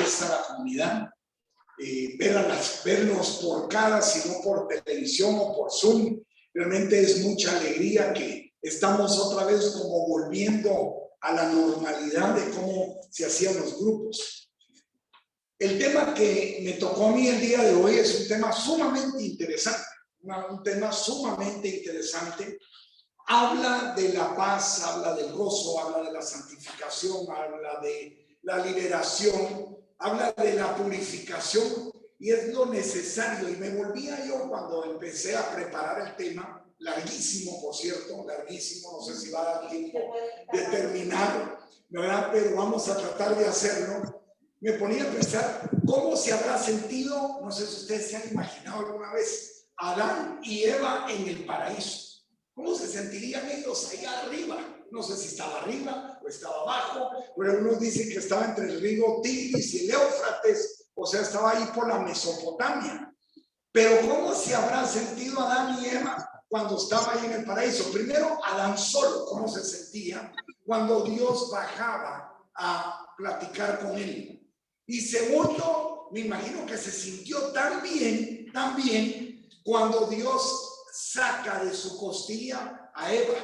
fiesta a la comunidad, vernos por cara, sino por televisión o por Zoom. Realmente es mucha alegría que estamos otra vez como volviendo a la normalidad de cómo se hacían los grupos. El tema que me tocó a mí el día de hoy es un tema sumamente interesante, Habla de la paz, habla del gozo, habla de la santificación, habla de la liberación, habla de la purificación, y es lo necesario. Y me volvía yo cuando empecé a preparar el tema, larguísimo, por cierto, larguísimo, no sé si va a dar tiempo de terminar, ¿verdad? Pero vamos a tratar de hacerlo. Me ponía a pensar cómo se habrá sentido, no sé si ustedes se han imaginado alguna vez, Adán y Eva en el paraíso. ¿Cómo se sentirían ellos allá arriba? No sé si estaba arriba o estaba abajo, pero algunos dicen que estaba entre el río Tigris y el Éufrates, o sea, estaba ahí por la Mesopotamia. Pero ¿cómo se habrá sentido Adán y Eva cuando estaba ahí en el paraíso? Primero, Adán solo, ¿cómo se sentía cuando Dios bajaba a platicar con él? Y segundo, me imagino que se sintió tan bien cuando Dios saca de su costilla a Eva.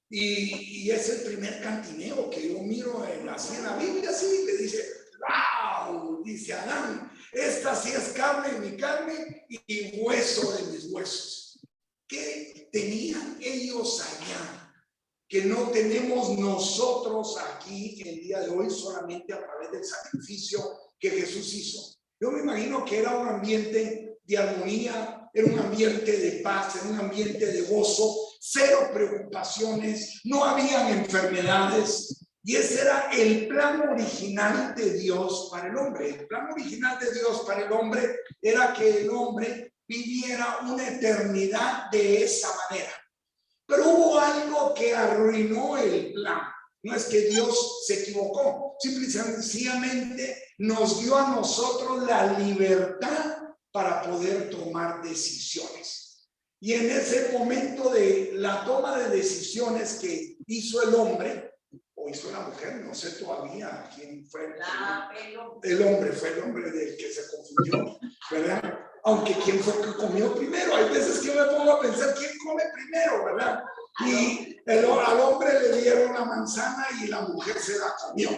Y es el primer cantineo que yo miro en la Biblia, así le dice, wow, dice Adán, esta sí es carne de mi carne y hueso de mis huesos. ¿Qué tenían ellos allá que no tenemos nosotros aquí el día de hoy solamente a través del sacrificio que Jesús hizo? Yo me imagino que era un ambiente de armonía, era un ambiente de paz, era un ambiente de gozo, cero preocupaciones, no habían enfermedades, y ese era el plan original de Dios para el hombre. El plan original de Dios para el hombre era que el hombre viviera una eternidad de esa manera. Pero hubo algo que arruinó el plan. No es que Dios se equivocó, simple y sencillamente nos dio a nosotros la libertad para poder tomar decisiones. Y en ese momento de la toma de decisiones que hizo el hombre, o hizo la mujer, no sé todavía quién fue. El hombre fue el hombre del que se confundió, ¿verdad? Aunque quién fue que comió primero. Hay veces que me pongo a pensar quién come primero, ¿verdad? Y al hombre le dieron la manzana y la mujer se la comió,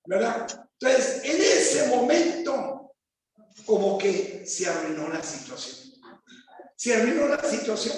¿verdad? Entonces, en ese momento, como que se arruinó la situación. Se arruinó la situación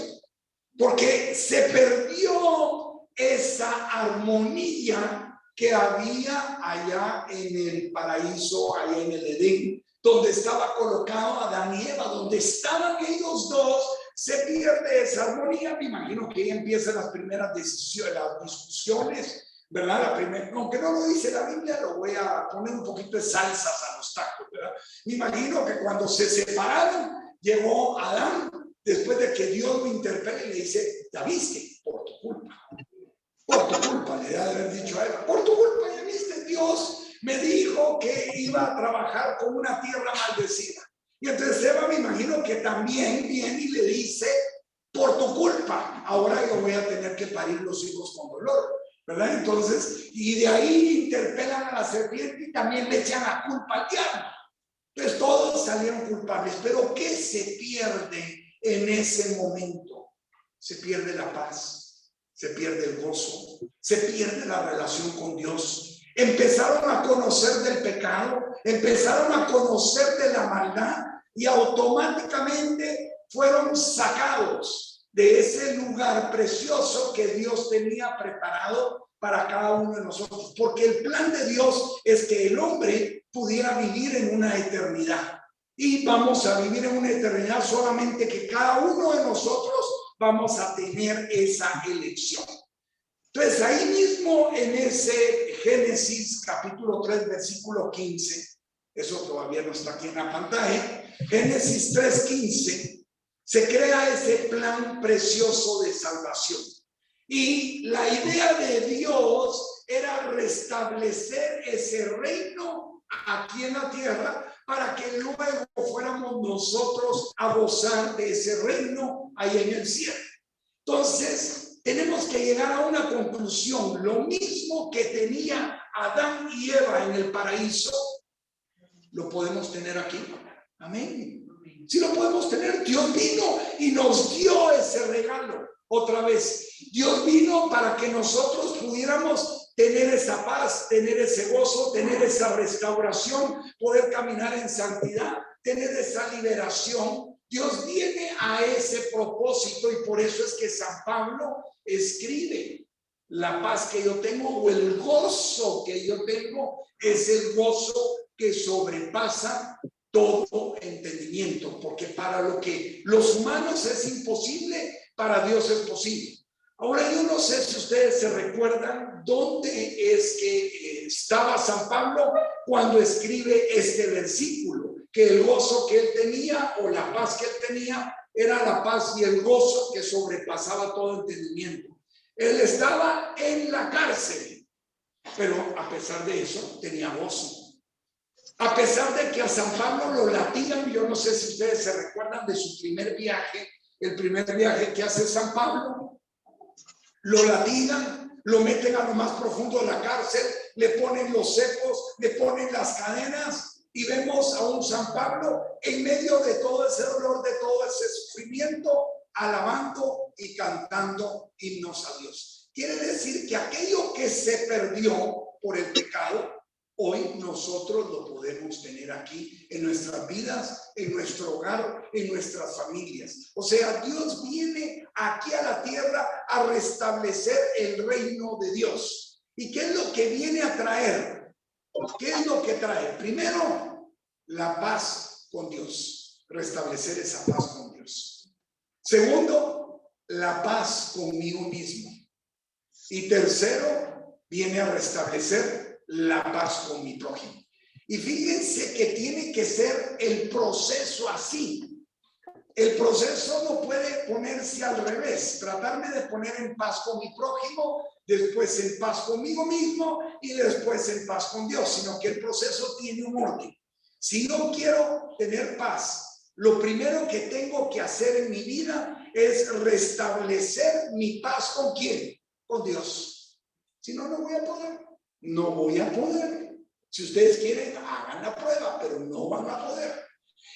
porque se perdió esa armonía que había allá en el paraíso, allá en el Edén, donde estaba colocado Adán y Eva, donde estaban ellos dos. Se pierde esa armonía. Me imagino que ahí empiezan las primeras decisiones, las discusiones, ¿verdad? Aunque no lo dice la Biblia, lo voy a poner un poquito de salsas a los tacos, ¿verdad? Me imagino que cuando se separaron, llegó Adán, después de que Dios lo interpela y le dice, ya viste, por tu culpa, le da de haber dicho a Eva, por tu culpa, ya viste, Dios me dijo que iba a trabajar con una tierra maldecida. Y entonces Eva, me imagino que también viene y le dice, por tu culpa, ahora yo voy a tener que parir los hijos con dolor, ¿verdad? Entonces, y de ahí interpelan a la serpiente y también le echan la culpa al diablo. Entonces todos salieron culpables. Pero ¿qué se pierde en ese momento? Se pierde la paz, se pierde el gozo, se pierde la relación con Dios. Empezaron a conocer del pecado, empezaron a conocer de la maldad y automáticamente fueron sacados de ese lugar precioso que Dios tenía preparado para cada uno de nosotros. Porque el plan de Dios es que el hombre pudiera vivir en una eternidad. Y vamos a vivir en una eternidad solamente que cada uno de nosotros vamos a tener esa elección. Entonces, ahí mismo en ese Génesis capítulo 3, versículo 15, eso todavía no está aquí en la pantalla, Génesis 3:15, se crea ese plan precioso de salvación. Y la idea de Dios era restablecer ese reino aquí en la tierra para que luego fuéramos nosotros a gozar de ese reino ahí en el cielo. Entonces, tenemos que llegar a una conclusión. Lo mismo que tenía Adán y Eva en el paraíso, ¿Lo podemos tener aquí? Amén. Sí lo podemos tener. Dios vino y nos dio ese regalo. Otra vez, Dios vino para que nosotros pudiéramos tener esa paz, tener ese gozo, tener esa restauración, poder caminar en santidad, tener esa liberación. Dios viene a ese propósito y por eso es que San Pablo escribe: la paz que yo tengo o el gozo que yo tengo es el gozo que sobrepasa todo entendimiento, porque para lo que los humanos es imposible, para Dios es posible. Ahora yo no sé si ustedes se recuerdan dónde es que estaba San Pablo cuando escribe este versículo, que el gozo que él tenía o la paz que él tenía era la paz y el gozo que sobrepasaba todo entendimiento. Él estaba en la cárcel, pero a pesar de eso tenía gozo. A pesar de que a San Pablo lo latigan, yo no sé si ustedes se recuerdan de su primer viaje, el primer viaje que hace San Pablo, lo latigan, lo meten a lo más profundo de la cárcel, le ponen los cepos, le ponen las cadenas y vemos a un San Pablo en medio de todo ese dolor, de todo ese sufrimiento, alabando y cantando himnos a Dios. Quiere decir que aquello que se perdió por el pecado, hoy nosotros lo podemos tener aquí en nuestras vidas, en nuestro hogar, en nuestras familias. O sea, Dios viene aquí a la tierra a restablecer el reino de Dios. ¿Y qué es lo que viene a traer? ¿Qué es lo que trae? Primero, la paz con Dios, restablecer esa paz con Dios. Segundo, la paz conmigo mismo. Y tercero, viene a restablecer la paz con mi prójimo. Y fíjense que tiene que ser el proceso así. El proceso no puede ponerse al revés, tratarme de poner en paz con mi prójimo, después en paz conmigo mismo y después en paz con Dios, sino que el proceso tiene un orden. Si yo quiero tener paz, lo primero que tengo que hacer en mi vida es restablecer mi paz ¿con quién? Con Dios. Si no, no voy a poder. No voy a poder. Si ustedes quieren, hagan la prueba, pero no van a poder.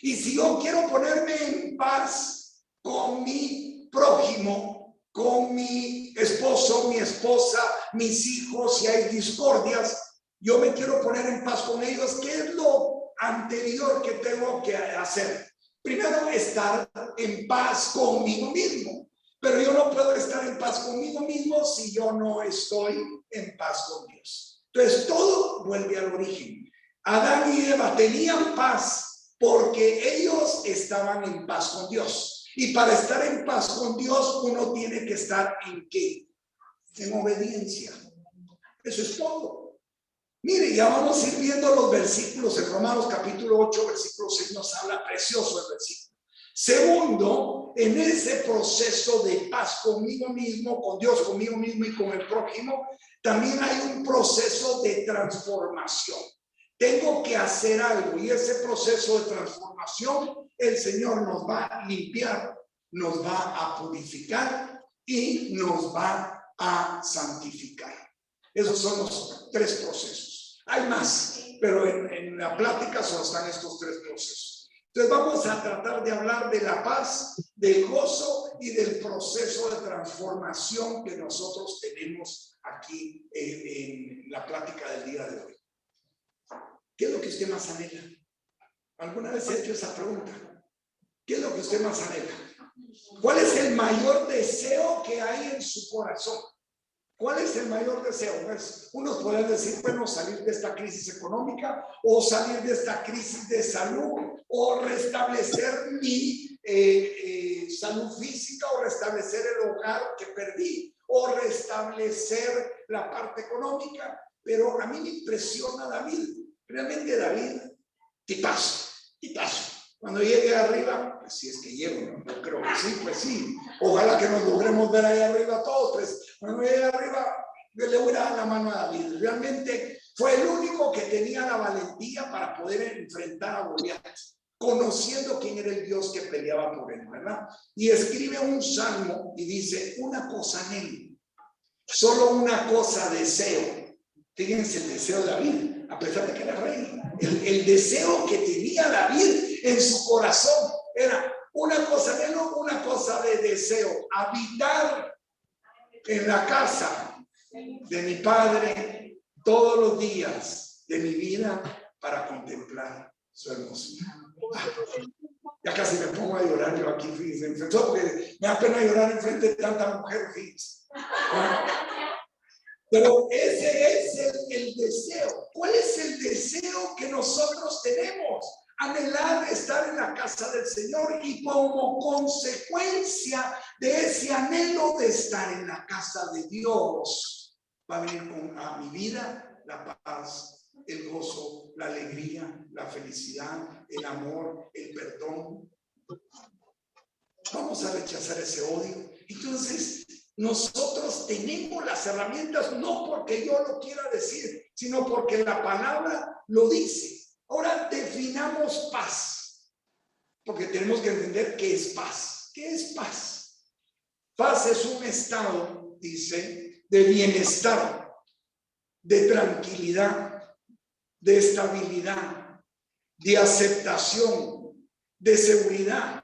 Y si yo quiero ponerme en paz con mi prójimo, con mi esposo, mi esposa, mis hijos, si hay discordias, yo me quiero poner en paz con ellos. ¿Qué es lo anterior que tengo que hacer? Primero, estar en paz conmigo mismo. Pero yo no puedo estar en paz conmigo mismo si yo no estoy en paz con Dios. Entonces todo vuelve al origen. Adán y Eva tenían paz porque ellos estaban en paz con Dios. Y para estar en paz con Dios uno tiene que estar ¿en qué? En obediencia. Eso es todo. Mire, ya vamos a ir viendo los versículos. En Romanos capítulo 8, versículo 6 nos habla precioso el versículo. Segundo, en ese proceso de paz conmigo mismo, con Dios, conmigo mismo y con el prójimo, también hay un proceso de transformación. Tengo que hacer algo y ese proceso de transformación el Señor nos va a limpiar, nos va a purificar y nos va a santificar. Esos son los tres procesos. Hay más, pero en la plática solo están estos tres procesos. Entonces vamos a tratar de hablar de la paz, del gozo y del proceso de transformación que nosotros tenemos aquí en la plática del día de hoy. ¿Qué es lo que usted más anhela? ¿Alguna vez he hecho esa pregunta? ¿Qué es lo que usted más anhela? ¿Cuál es el mayor deseo que hay en su corazón? ¿Cuál es el mayor deseo? Pues unos pueden decir, bueno, salir de esta crisis económica o salir de esta crisis de salud o restablecer mi salud física o restablecer el hogar que perdí o restablecer la parte económica. Pero a mí me impresiona David. Realmente David, tipazo. Cuando llegue arriba, pues si es que llego, ¿no? Yo creo que sí, pues sí. Ojalá que nos logremos ver ahí arriba todos, pues cuando llegue arriba, yo le voy a dar la mano a David. Realmente fue el único que tenía la valentía para poder enfrentar a Goliat, conociendo quién era el Dios que peleaba por él, ¿verdad? Y escribe un salmo y dice, una cosa anhelo, solo una cosa deseo. Fíjense el deseo de David, a pesar de que era rey, El deseo que tenía David en su corazón era una cosa menos, una cosa de deseo, habitar en la casa de mi padre todos los días de mi vida para contemplar su hermosura. Ya casi me pongo a llorar yo aquí, fíjense, porque me da pena llorar enfrente de tanta mujer, fíjense. Pero ese es el deseo. ¿Cuál es el deseo que nosotros tenemos? Anhelar estar en la casa del Señor, y como consecuencia de ese anhelo de estar en la casa de Dios, va a venir a mi vida la paz, el gozo, la alegría, la felicidad, el amor, el perdón. Vamos a rechazar ese odio. Entonces, nosotros tenemos las herramientas, no porque yo lo quiera decir, sino porque la palabra lo dice. Ahora definamos paz, porque tenemos que entender qué es paz. ¿Qué es paz? Paz es un estado, dice, de bienestar, de tranquilidad, de estabilidad, de aceptación, de seguridad,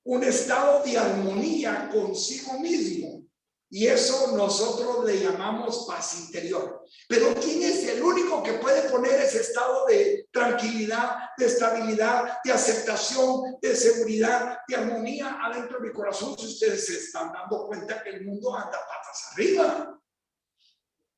un estado de armonía consigo mismo. Y eso nosotros le llamamos paz interior. Pero ¿quién es el único que puede poner ese estado de tranquilidad, de estabilidad, de aceptación, de seguridad, de armonía adentro de mi corazón? Si ustedes se están dando cuenta que el mundo anda patas arriba.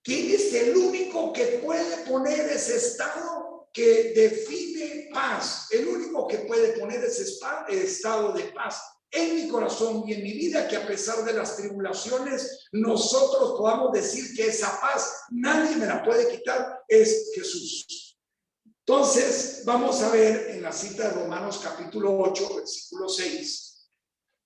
¿Quién es el único que puede poner ese estado que define paz? El único que puede poner ese estado de paz en mi corazón y en mi vida, que a pesar de las tribulaciones nosotros podamos decir que esa paz nadie me la puede quitar, es Jesús. Entonces vamos a ver en la cita de Romanos capítulo 8 versículo 6,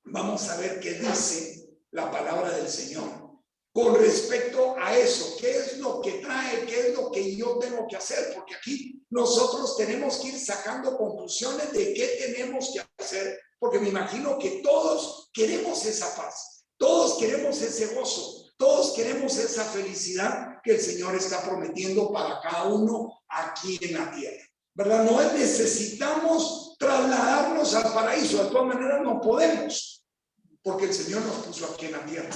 vamos a ver qué dice la palabra del Señor con respecto a eso. ¿Qué es lo que trae? ¿Qué es lo que yo tengo que hacer? Porque aquí nosotros tenemos que ir sacando conclusiones de qué tenemos que hacer, porque me imagino que todos queremos esa paz, todos queremos ese gozo, todos queremos esa felicidad que el Señor está prometiendo para cada uno aquí en la tierra, ¿verdad? No necesitamos trasladarnos al paraíso, de todas maneras no podemos, porque el Señor nos puso aquí en la tierra.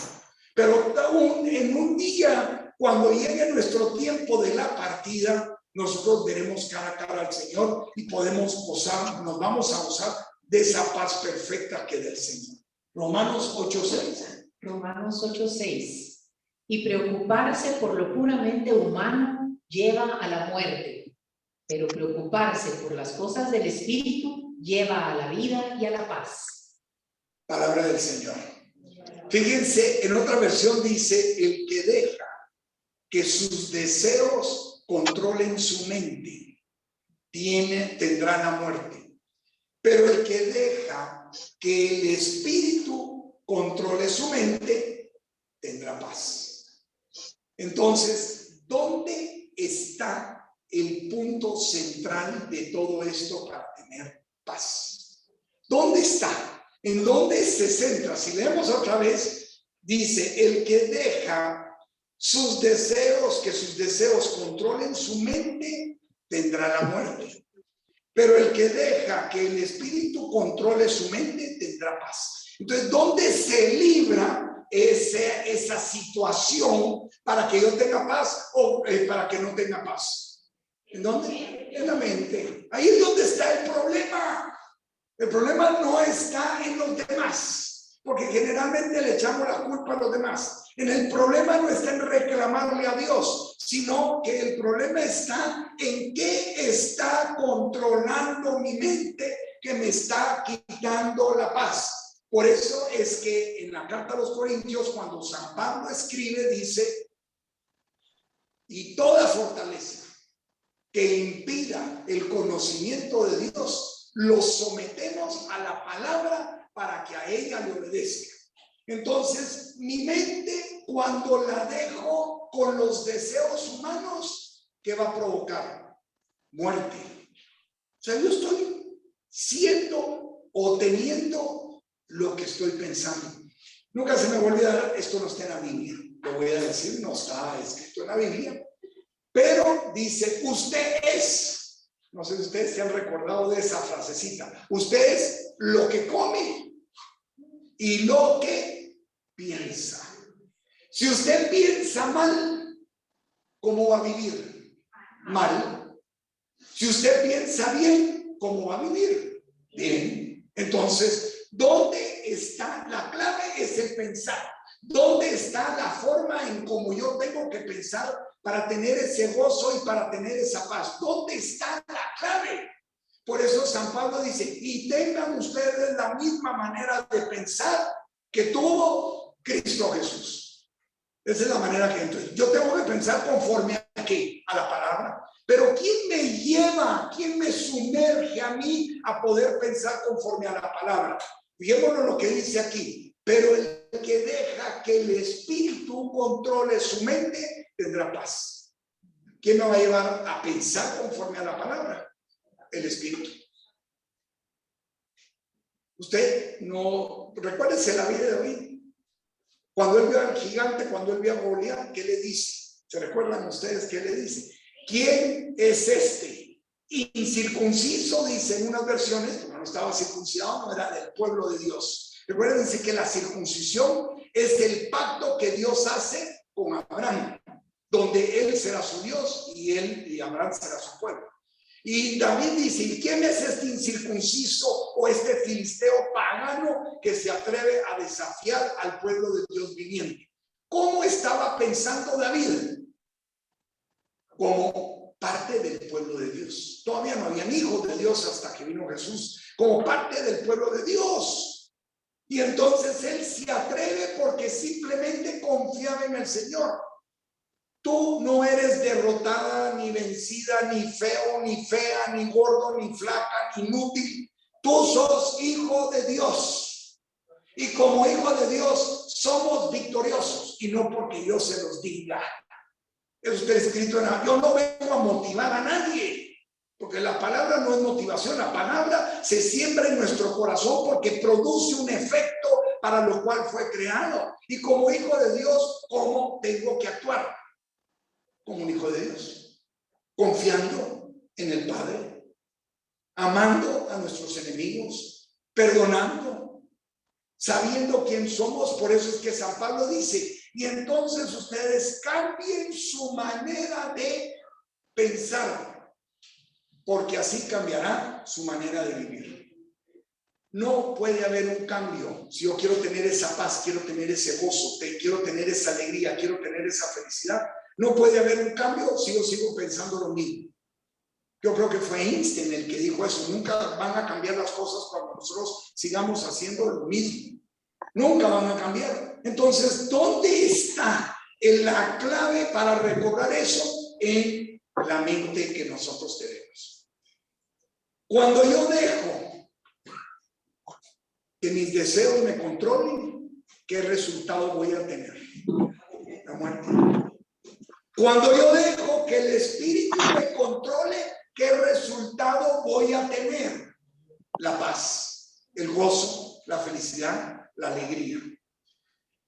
Pero aún en un día, cuando llegue nuestro tiempo de la partida, nosotros veremos cara a cara al Señor y podemos gozar, nos vamos a gozar de esa paz perfecta que del Señor. Romanos 8:6. Romanos 8:6. Y preocuparse por lo puramente humano lleva a la muerte, pero preocuparse por las cosas del Espíritu lleva a la vida y a la paz. Palabra del Señor. Fíjense, en otra versión dice: el que deja que sus deseos controlen su mente, tendrá la muerte. Pero el que deja que el Espíritu controle su mente, tendrá paz. Entonces, ¿dónde está el punto central de todo esto para tener paz? ¿Dónde está? ¿En dónde se centra? Si leemos otra vez, dice: el que deja sus deseos, que sus deseos controlen su mente, tendrá la muerte. Pero el que deja que el Espíritu controle su mente, tendrá paz. Entonces, ¿dónde se libra esa situación para que yo tenga paz o para que no tenga paz? ¿En dónde? En la mente. Ahí es donde está el problema. El problema no está en los demás, porque generalmente le echamos la culpa a los demás. El problema no está en reclamarle a Dios, sino que el problema está en qué está controlando mi mente, que me está quitando la paz. Por eso es que en la carta a los Corintios, cuando San Pablo escribe, dice: y toda fortaleza que impida el conocimiento de Dios, lo sometemos a la palabra para que a ella le obedezca. Entonces, mi mente, cuando la dejo con los deseos humanos, ¿qué va a provocar? Muerte. O sea, yo estoy siendo o teniendo lo que estoy pensando. Nunca se me va a olvidar, esto no está en la Biblia, lo voy a decir, no está escrito en la Biblia, pero dice: usted es No sé si ustedes se han recordado de esa frasecita. Usted es lo que come y lo que piensa. Si usted piensa mal, ¿cómo va a vivir? Mal. Si usted piensa bien, ¿cómo va a vivir? Bien. Entonces, ¿dónde está la clave? Es el pensar. ¿Dónde está la forma en cómo yo tengo que pensar para tener ese gozo y para tener esa paz? ¿Dónde está la clave? Por eso San Pablo dice, y tengan ustedes la misma manera de pensar que tuvo Cristo Jesús. Esa es la manera que entro. Yo tengo que pensar conforme a qué, a la palabra. Pero ¿quién me lleva, quién me sumerge a mí a poder pensar conforme a la palabra? Fijémonos lo que dice aquí. Pero el que deja que el Espíritu controle su mente, tendrá paz. ¿Quién me va a llevar a pensar conforme a la palabra? El Espíritu. Usted no, recuérdese la vida de David. Cuando él vio al gigante, cuando él vio a Goliat, ¿qué le dice? ¿Se recuerdan ustedes qué le dice? ¿Quién es este? Incircunciso, dice en unas versiones, porque no estaba circuncidado, no era del pueblo de Dios. Recuérdense que la circuncisión es el pacto que Dios hace con Abraham, donde él será su Dios y él y Abraham será su pueblo. Y David dice, ¿quién es este incircunciso o este filisteo pagano que se atreve a desafiar al pueblo de Dios viviente? ¿Cómo estaba pensando David? Como parte del pueblo de Dios. Todavía no habían hijos de Dios hasta que vino Jesús. Como parte del pueblo de Dios. Y entonces él se atreve porque simplemente confiaba en el Señor. Tú no eres derrotada, ni vencida, ni feo, ni fea, ni gordo, ni flaca, ni inútil. Tú sos hijo de Dios. Y como hijo de Dios somos victoriosos. Y no porque yo se los diga. Eso está escrito en la... Yo no vengo a motivar a nadie. Porque la palabra no es motivación. La palabra se siembra en nuestro corazón porque produce un efecto para lo cual fue creado. Y como hijo de Dios, ¿cómo tengo que actuar? Como un hijo de Dios, confiando en el Padre, amando a nuestros enemigos, perdonando, sabiendo quién somos. Por eso es que San Pablo dice, y entonces ustedes cambien su manera de pensar, porque así cambiará su manera de vivir. No puede haber un cambio si yo quiero tener esa paz, quiero tener ese gozo, quiero tener esa alegría, quiero tener esa felicidad. No puede haber un cambio si yo sigo pensando lo mismo. Yo creo que fue Einstein el que dijo eso. Nunca van a cambiar las cosas cuando nosotros sigamos haciendo lo mismo. Nunca van a cambiar. Entonces, ¿dónde está la clave para recobrar eso? En la mente que nosotros tenemos. Cuando yo dejo que mis deseos me controlen, ¿qué resultado voy a tener? La muerte. Cuando yo dejo que el Espíritu me controle, ¿qué resultado voy a tener? La paz, el gozo, la felicidad, la alegría.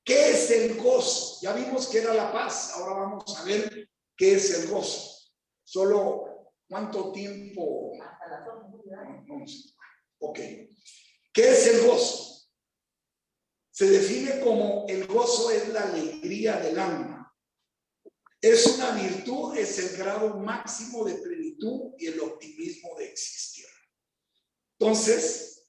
¿Qué es el gozo? Ya vimos que era la paz, ahora vamos a ver qué es el gozo. Solo, ¿cuánto tiempo? No sé. Ok. ¿Qué es el gozo? Se define como el gozo es la alegría del alma. Es una virtud, es el grado máximo de plenitud y el optimismo de existir. Entonces,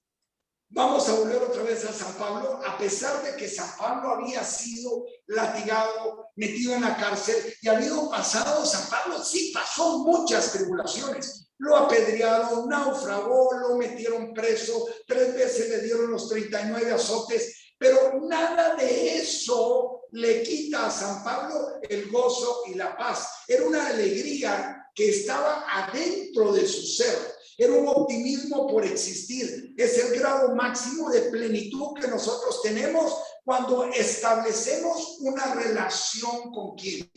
vamos a volver otra vez a San Pablo. A pesar de que San Pablo había sido latigado, metido en la cárcel y había pasado, San Pablo sí pasó muchas tribulaciones. Lo apedrearon, naufragó, lo metieron preso, 3 veces le dieron los 39 azotes. Pero nada de eso le quita a San Pablo el gozo y la paz. Era una alegría que estaba adentro de su ser. Era un optimismo por existir. Es el grado máximo de plenitud que nosotros tenemos cuando establecemos una relación con ¿quién?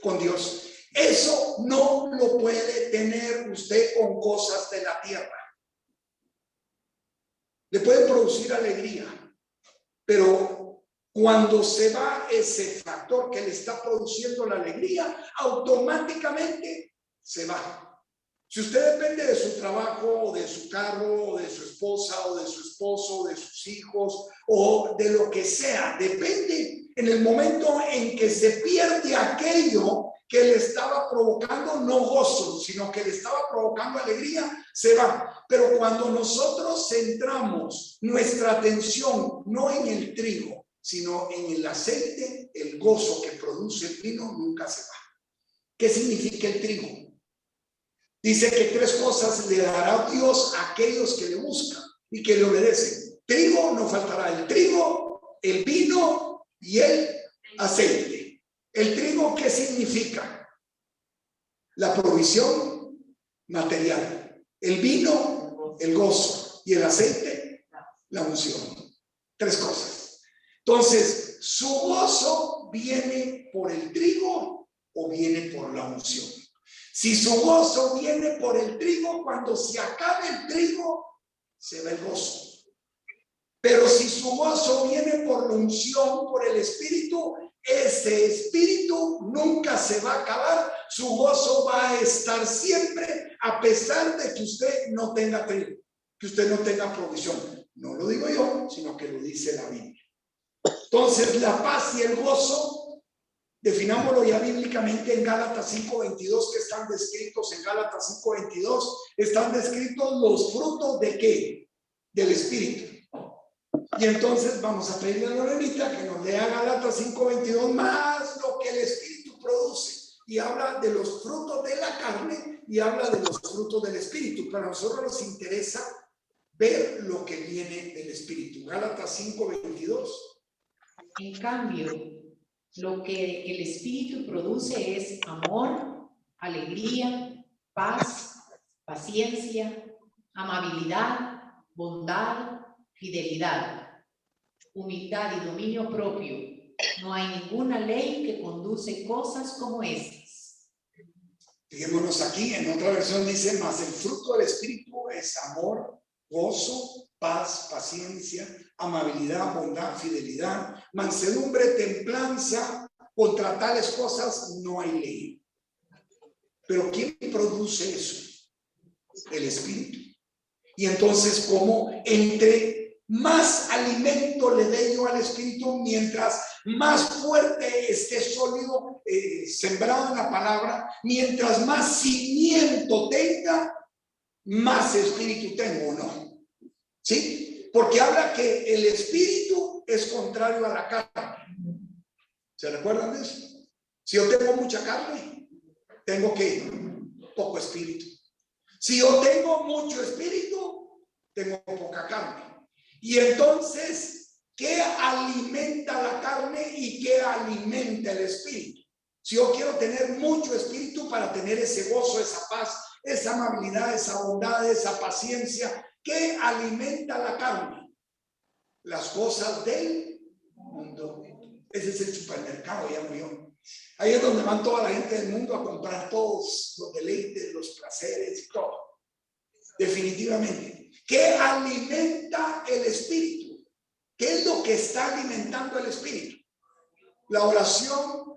Con Dios. Eso no lo puede tener usted con cosas de la tierra. Le puede producir alegría. Pero cuando se va ese factor que le está produciendo la alegría, automáticamente se va. Si usted depende de su trabajo, o de su carro, o de su esposa, o de su esposo, o de sus hijos, o de lo que sea, depende en el momento en que se pierde aquello que le estaba provocando no gozo, sino que le estaba provocando alegría, se va. Pero cuando nosotros centramos nuestra atención no en el trigo, sino en el aceite, el gozo que produce el vino nunca se va. ¿Qué significa el trigo? Dice que 3 cosas le dará Dios a aquellos que le buscan y que le obedecen. Trigo no faltará, el trigo, el vino y el aceite. ¿El trigo qué significa? La provisión material. El vino, el gozo. Y el aceite, la unción. 3 cosas. Entonces, ¿su gozo viene por el trigo o viene por la unción? Si su gozo viene por el trigo, cuando se acabe el trigo, se va el gozo. Pero si su gozo viene por la unción, por el Espíritu, ese Espíritu nunca se va a acabar. Su gozo va a estar siempre, a pesar de que usted no tenga trigo, que usted no tenga provisión. No lo digo yo, sino que lo dice la Biblia. Entonces, la paz y el gozo, definámoslo ya bíblicamente en Gálatas 5:22, que están descritos en Gálatas 5:22, están descritos los frutos de ¿qué? Del Espíritu. Y entonces vamos a pedirle a Lorenita que nos lea Gálatas 5:22 más lo que el Espíritu produce. Y habla de los frutos de la carne y habla de los frutos del Espíritu. Para nosotros nos interesa ver lo que viene del Espíritu. Gálatas 5:22. En cambio, lo que el Espíritu produce es amor, alegría, paz, paciencia, amabilidad, bondad, fidelidad, humildad y dominio propio. No hay ninguna ley que conduce cosas como estas. Fijémonos aquí, en otra versión dice, más el fruto del Espíritu es amor, gozo, paz, paciencia, amabilidad, bondad, fidelidad, mansedumbre, templanza. Contra tales cosas no hay ley. Pero ¿quién produce eso? El Espíritu. Y entonces, como entre más alimento le dé yo al Espíritu, mientras más fuerte esté sólido, sembrado en la palabra, mientras más cimiento tenga, más Espíritu tengo, ¿no? ¿Sí? Porque habla que el Espíritu es contrario a la carne. ¿Se recuerdan de eso? Si yo tengo mucha carne, tengo que poco espíritu. Si yo tengo mucho espíritu, tengo poca carne. Y entonces, ¿qué alimenta la carne y qué alimenta el espíritu? Si yo quiero tener mucho espíritu para tener ese gozo, esa paz, esa amabilidad, esa bondad, esa paciencia, ¿qué alimenta la carne? Las cosas del mundo. Ese es el supermercado, ya murió. Ahí es donde van toda la gente del mundo a comprar todos los deleites, los placeres y todo. Definitivamente. ¿Qué alimenta el espíritu? ¿Qué es lo que está alimentando el espíritu? La oración,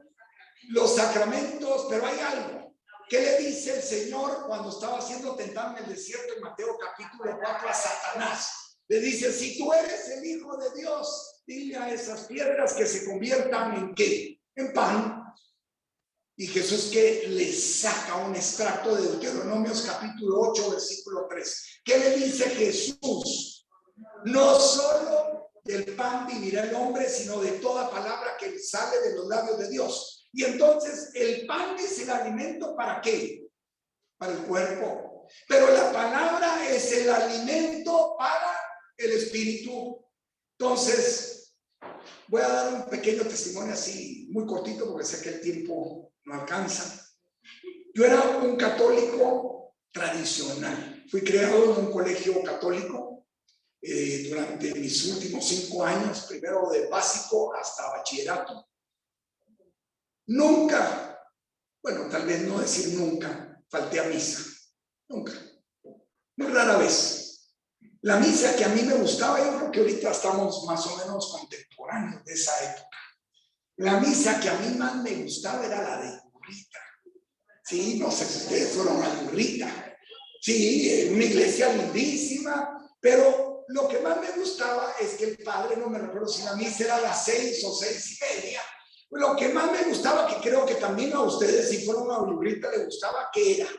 los sacramentos, pero hay algo. ¿Qué le dice el Señor cuando estaba siendo tentado en el desierto en Mateo capítulo 4 a Satanás? Le dice, si tú eres el Hijo de Dios, dile a esas piedras que se conviertan en ¿qué? En pan. Y Jesús que le saca un extracto de Deuteronomios capítulo 8 versículo 3. ¿Qué le dice Jesús? No solo del pan vivirá el hombre, sino de toda palabra que sale de los labios de Dios. Y entonces el pan es el alimento ¿para qué? Para el cuerpo. Pero la palabra es el alimento para el espíritu. Entonces, voy a dar un pequeño testimonio así, muy cortito, porque sé que el tiempo no alcanza. Yo era un católico tradicional. Fui creado en un colegio católico durante mis últimos 5 años, primero de básico hasta bachillerato. Nunca, bueno, tal vez no decir nunca, falté a misa. Nunca. Muy rara vez. La misa que a mí me gustaba, yo creo que ahorita estamos más o menos contemporáneos de esa época. La misa que a mí más me gustaba era la de Burrita. Sí, no sé si ustedes fueron a Burrita. Sí, una iglesia lindísima, pero lo que más me gustaba es que el padre, no me recuerdo si la misa era a las 6 o 6:30. Lo que más me gustaba, que creo que también a ustedes, si fueron a Uribita, les gustaba, ¿qué era?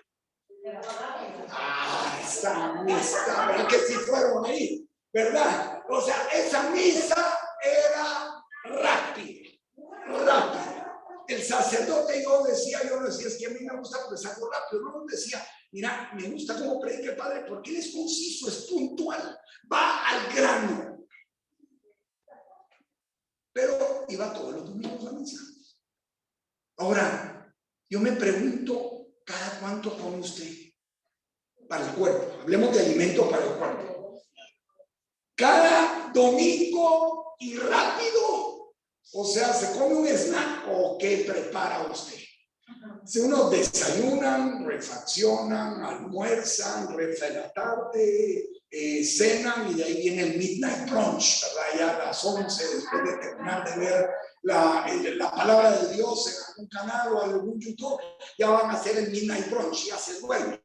Esa misa, ¿verdad que sí fueron ahí? ¿Verdad? O sea, esa misa era rápida. El sacerdote, yo no decía, es que a mí me gusta porque salgo rápido. No decía, mira, me gusta cómo predica el padre porque él es conciso, es puntual, va al grano. Pero iba todos los domingos a misa. Ahora, yo me pregunto, ¿cada cuánto come usted para el cuerpo? Hablemos de alimento para el cuerpo. Cada domingo y rápido. O sea, ¿se come un snack o qué prepara usted? Si unos desayunan, refaccionan, almuerzan, reza de la tarde, cenan y de ahí viene el midnight brunch, ¿verdad? Ya a las 11 después de terminar de ver la palabra de Dios en algún canal o en algún YouTube, ya van a hacer el midnight brunch, ya se duermen.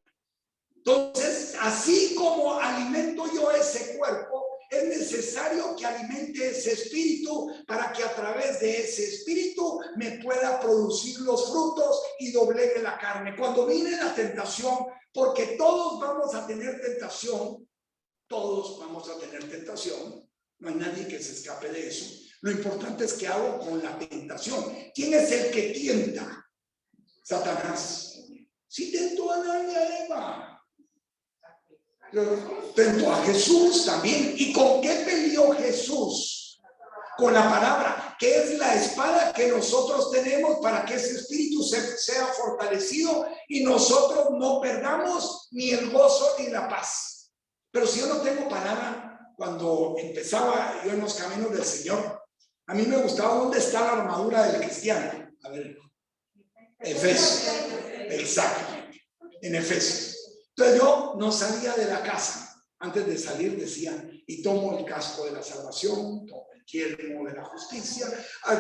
Entonces, así como alimento yo ese cuerpo, es necesario que alimente ese espíritu para que a través de ese espíritu me pueda producir los frutos y doblegue la carne. Cuando viene la tentación, porque todos vamos a tener tentación, no hay nadie que se escape de eso. Lo importante es que hago con la tentación. ¿Quién es el que tienta? Satanás. Sí tentó a Adán y a Eva. Tentó a Jesús también. ¿Y con qué peleó Jesús? Con la palabra, que es la espada que nosotros tenemos para que ese espíritu sea fortalecido y nosotros no perdamos ni el gozo ni la paz. Pero si yo no tengo palabra, cuando empezaba yo en los caminos del Señor, a mí me gustaba dónde está la armadura del cristiano. A ver, Efesios, exactamente, en Efesios. Entonces yo no salía de la casa. Antes de salir decía, y tomo el casco de la salvación, tomo el yelmo de la justicia,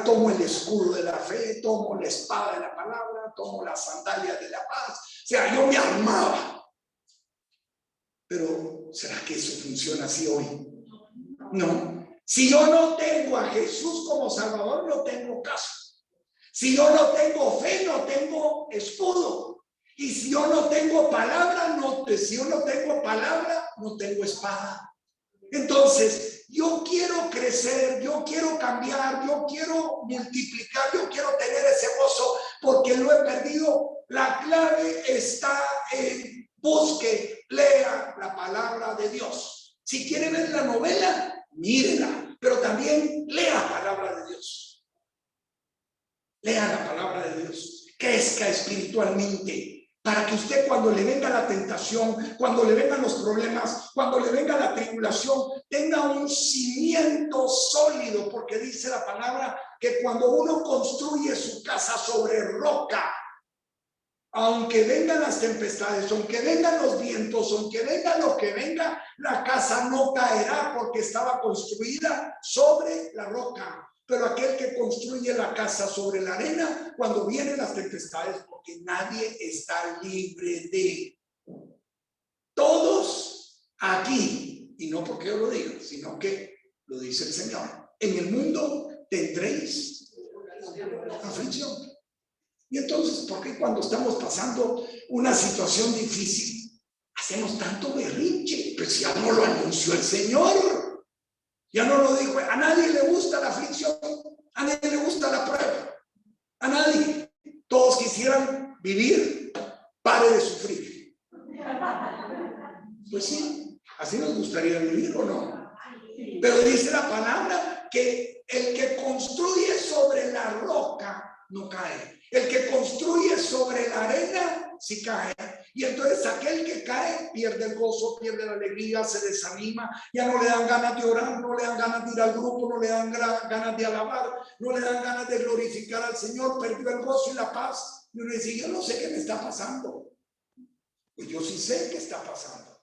tomo el escudo de la fe, tomo la espada de la palabra, tomo las sandalias de la paz. O sea, yo me armaba. Pero ¿será que eso funciona así hoy? No. Si yo no tengo a Jesús como Salvador, no tengo caso. Si yo no tengo fe, no tengo escudo. Y si yo no tengo palabra, no tengo espada. Entonces, yo quiero crecer, yo quiero cambiar, yo quiero multiplicar, yo quiero tener ese gozo porque lo he perdido. La clave está en busque, lea la palabra de Dios. Si quiere ver la novela, mírela, pero también lea la palabra de Dios. Lea la palabra de Dios, crezca espiritualmente. Para que usted cuando le venga la tentación, cuando le vengan los problemas, cuando le venga la tribulación, tenga un cimiento sólido, porque dice la palabra que cuando uno construye su casa sobre roca, aunque vengan las tempestades, aunque vengan los vientos, aunque venga lo que venga, la casa no caerá porque estaba construida sobre la roca. Pero aquel que construye la casa sobre la arena, cuando vienen las tempestades, porque nadie está libre de. Todos aquí, y no porque yo lo diga, sino que lo dice el Señor, en el mundo tendréis aflicción. Y entonces, ¿por qué cuando estamos pasando una situación difícil hacemos tanto berrinche? Pues ya no lo anunció el Señor. Ya no lo dijo. A nadie le gusta la aflicción, a nadie le gusta la prueba, a nadie. Todos quisieran vivir, pare de sufrir. Pues sí, así nos gustaría vivir, ¿o no? Pero dice la palabra que el que construye sobre la roca no cae. El que construye sobre la arena sí cae. Y entonces aquel que cae pierde el gozo, pierde la alegría, se desanima, ya no le dan ganas de orar, no le dan ganas de ir al grupo, no le dan ganas de alabar, no le dan ganas de glorificar al Señor, perdió el gozo y la paz. Y uno dice, yo no sé qué me está pasando. Pues yo sí sé qué está pasando.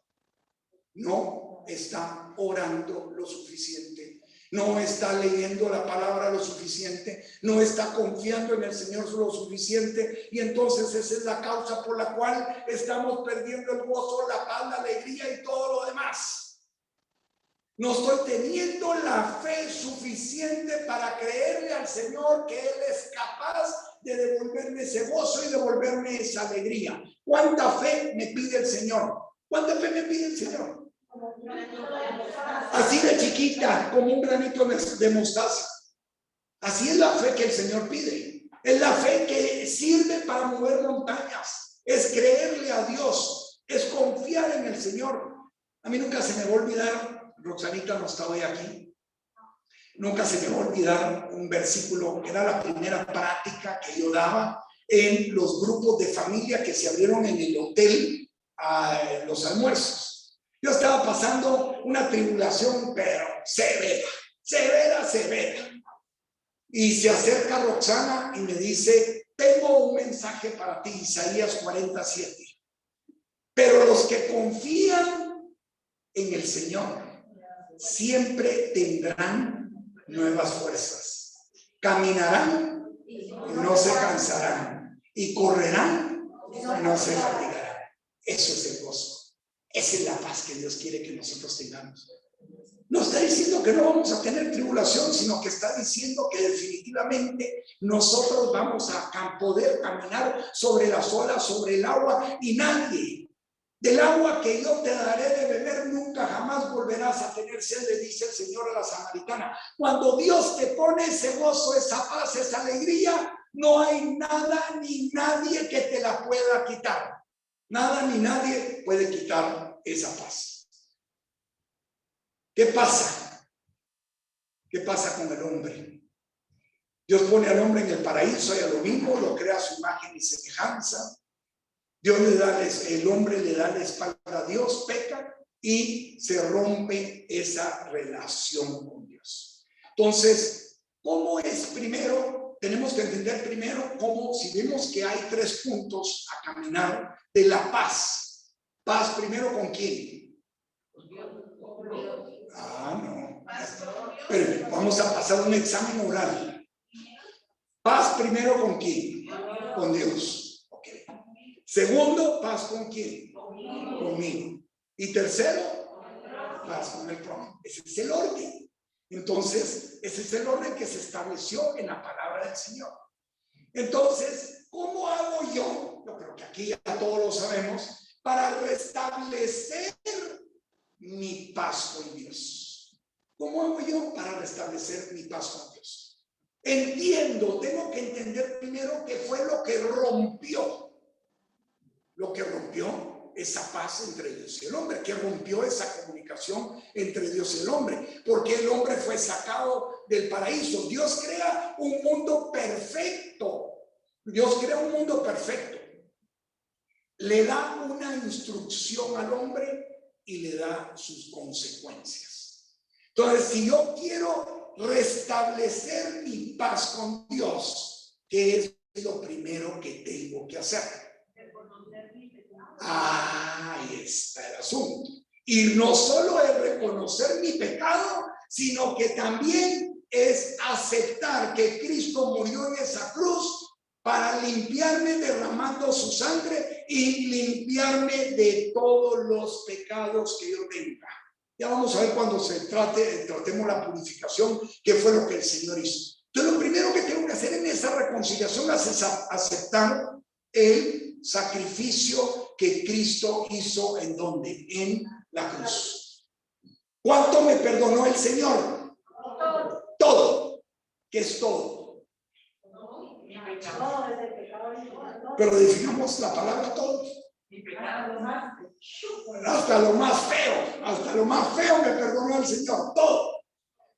No está orando lo suficiente. no está leyendo la palabra lo suficiente, no está confiando en el Señor lo suficiente, y entonces esa es la causa por la cual estamos perdiendo el gozo, la paz, la alegría y todo lo demás. No estoy teniendo la fe suficiente para creerle al Señor que Él es capaz de devolverme ese gozo y devolverme esa alegría. ¿Cuánta fe me pide el Señor? ¿Cuánta fe me pide el Señor? Así de chiquita, como un granito de mostaza. Así es la fe que el Señor pide. Es la fe que sirve para mover montañas. Es creerle a Dios. Es confiar en el Señor. A mí nunca se me va a olvidar. Roxanita no estaba hoy aquí. Nunca se me va a olvidar un versículo, era la primera práctica que yo daba en los grupos de familia que se abrieron en el hotel a los almuerzos. Yo estaba pasando una tribulación, pero severa, severa, severa. Y se acerca Roxana y me dice, tengo un mensaje para ti, Isaías 47. Pero los que confían en el Señor siempre tendrán nuevas fuerzas. Caminarán y no se cansarán. Y correrán y no se fatigarán. Eso es el gozo. Esa es la paz que Dios quiere que nosotros tengamos. No está diciendo que no vamos a tener tribulación, sino que está diciendo que definitivamente nosotros vamos a poder caminar sobre las olas, sobre el agua, y nadie del agua que yo te daré de beber nunca jamás volverás a tener sed, le dice el Señor a la samaritana. Cuando Dios te pone ese gozo, esa paz, esa alegría, no hay nada ni nadie que te la pueda quitar. Nada ni nadie puede quitar esa paz. ¿Qué pasa? ¿Qué pasa con el hombre? Dios pone al hombre en el paraíso y a lo mismo lo crea a su imagen y semejanza. Dios el hombre le da la espalda a Dios, peca y se rompe esa relación con Dios. Entonces, ¿cómo es primero? Tenemos que entender primero cómo, si vemos que hay 3 puntos a caminar de la paz. Paz primero ¿con quién? No. Pero vamos a pasar un examen oral. Paz primero ¿con quién? Con Dios. Segundo, paz ¿con quién? Conmigo. Y tercero, paz con el prójimo. Ese es el orden. Entonces, ese es el orden que se estableció en la palabra del Señor. Entonces, ¿cómo hago yo? Yo creo que aquí ya todos lo sabemos, para restablecer mi paz con Dios. ¿Cómo hago yo para restablecer mi paz con Dios? Entiendo, tengo que entender primero qué fue lo que rompió esa paz entre Dios y el hombre, que rompió esa comunicación entre Dios y el hombre, porque el hombre fue sacado del paraíso. Dios crea un mundo perfecto. Dios crea un mundo perfecto. Le da una instrucción al hombre y le da sus consecuencias. Entonces, si yo quiero restablecer mi paz con Dios, ¿qué es lo primero que tengo que hacer? Ahí está el asunto. Y no solo es reconocer mi pecado, sino que también es aceptar que Cristo murió en esa cruz para limpiarme derramando su sangre y limpiarme de todos los pecados que yo tenga. Ya vamos a ver cuando tratemos la purificación, qué fue lo que el Señor hizo. Entonces, lo primero que tengo que hacer en esa reconciliación es aceptar el sacrificio que Cristo hizo. ¿En dónde? En la cruz. ¿Cuánto me perdonó el Señor? Todo. ¿Qué es todo? Pero definamos la palabra todo. Hasta lo más feo me perdonó el Señor, todo.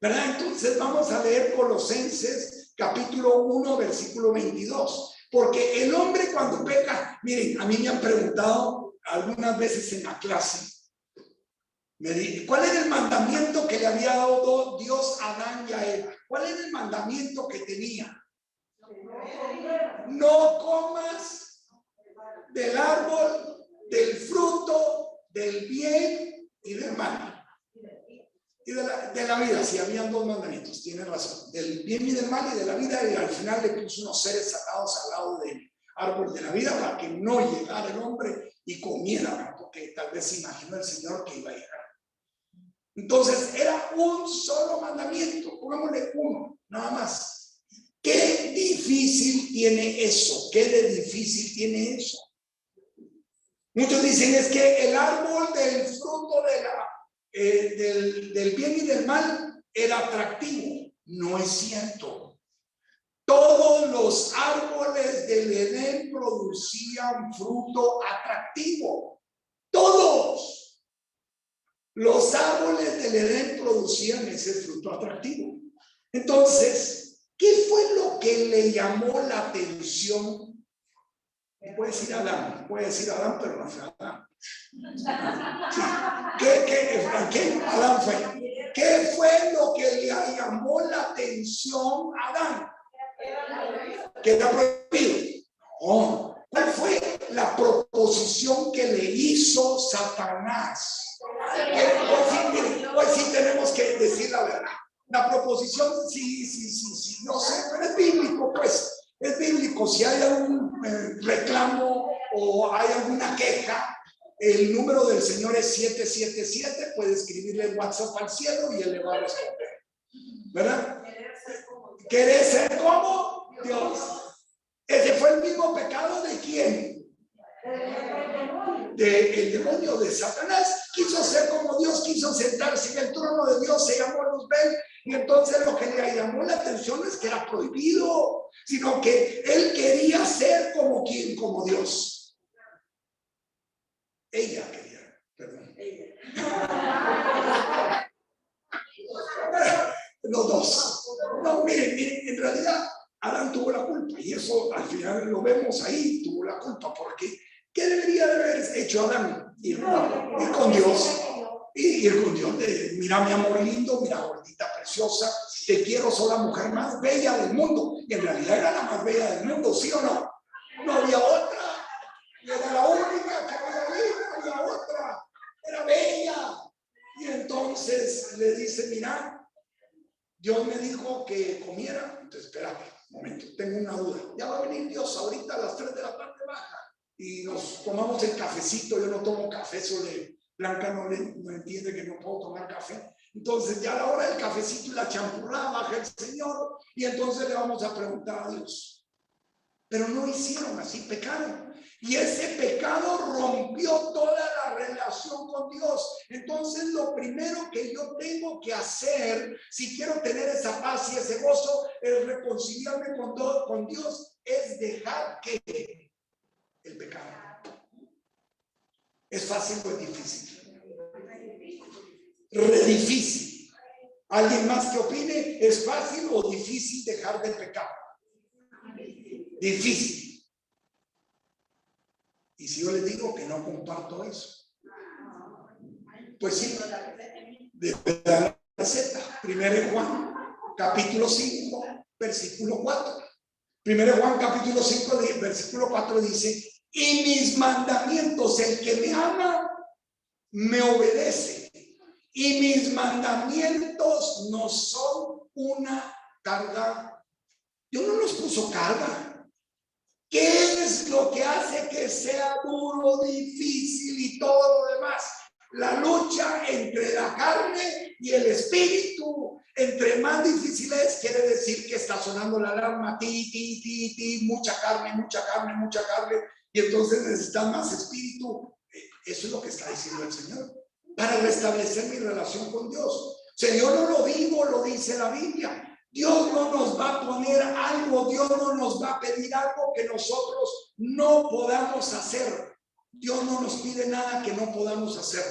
¿Verdad? Entonces vamos a leer Colosenses capítulo 1 versículo 22. Porque el hombre cuando peca, miren, a mí me han preguntado algunas veces en la clase, ¿cuál era el mandamiento que le había dado Dios a Adán y a Eva? ¿Cuál era el mandamiento que tenía? No comas del árbol, del fruto, del bien y del mal. Y de la vida, sí, habían dos mandamientos, tiene razón, del bien y del mal y de la vida, y al final le puso unos seres sagrados al lado del árbol de la vida para que no llegara el hombre y comiera, porque tal vez se imaginó el Señor que iba a llegar. Entonces era un solo mandamiento, pongámosle uno, nada más. ¿Qué difícil tiene eso? ¿Qué de difícil tiene eso? Muchos dicen es que el árbol del fruto del bien y del mal era atractivo. No es cierto. Todos los árboles del Edén producían fruto atractivo. Todos los árboles del Edén producían ese fruto atractivo. Entonces, ¿qué fue lo que le llamó la atención? Puede decir Adán, pero no fue Adán. ¿Qué? Adán fue. ¿Qué fue lo que le llamó la atención a Adán? Que era prohibido. No. ¿Cuál fue la proposición que le hizo Satanás? Hoy sí tenemos que decir la verdad. La proposición, sí, no sé, pero es bíblico, pues. Es bíblico. Si hay algún reclamo o hay alguna queja, el número del Señor es 777. Puede escribirle WhatsApp al cielo y Él le va a responder. ¿Verdad? ¿Querer ser como Dios? Ese fue el mismo pecado de ¿quién? Del demonio, de Satanás. Quiso ser como Dios, quiso sentarse en el trono de Dios, se llamó Luzbel. Y entonces lo que le llamó la atención es que era prohibido, sino que él quería ser como ¿quién? Como Dios. Ella quería, perdón. Los dos. No, miren, en realidad Adán tuvo la culpa y eso al final lo vemos ahí, tuvo la culpa, porque ¿qué debería de haber hecho Adán? Ir con Dios. Y ir con Dios de, mira mi amor lindo, mira gordita preciosa, te quiero, soy la mujer más bella del mundo. Y en realidad era la más bella del mundo, ¿sí o no? No había otra. Y era la única que había ahí, no había otra. Era bella. Y entonces le dice, mira, Dios me dijo que comiera. Entonces, espérate, un momento, tengo una duda. Ya va a venir Dios ahorita a las 3 de la tarde baja. Y nos tomamos el cafecito. Yo no tomo café, solo Blanca no entiende que no puedo tomar café. Entonces ya a la hora del cafecito y la champurrada baja el Señor y entonces le vamos a preguntar a Dios. Pero no hicieron así, pecaron. Y ese pecado rompió toda la relación con Dios. Entonces lo primero que yo tengo que hacer, si quiero tener esa paz y ese gozo, es reconciliarme con Dios, es dejar que el pecado. ¿Es fácil o es difícil? Re difícil. ¿Alguien más que opine? ¿Es fácil o difícil dejar de pecar? Difícil. Y si yo les digo que no comparto eso, pues sí, de la receta. 1 Juan, capítulo 5, versículo 4. 1 Juan, capítulo 5, versículo 4 dice: y mis mandamientos, el que me ama, me obedece. Y mis mandamientos no son una carga. Dios no nos puso carga. ¿Qué es lo que hace que sea duro, difícil y todo lo demás? La lucha entre la carne y el espíritu. Entre más difícil es, quiere decir que está sonando la alarma, mucha carne. Y entonces necesitas más espíritu. Eso es lo que está diciendo el Señor. Para restablecer mi relación con Dios. Señor, no lo digo, lo dice la Biblia. Dios no nos va a poner algo, Dios no nos va a pedir algo que nosotros no podamos hacer. Dios no nos pide nada que no podamos hacer.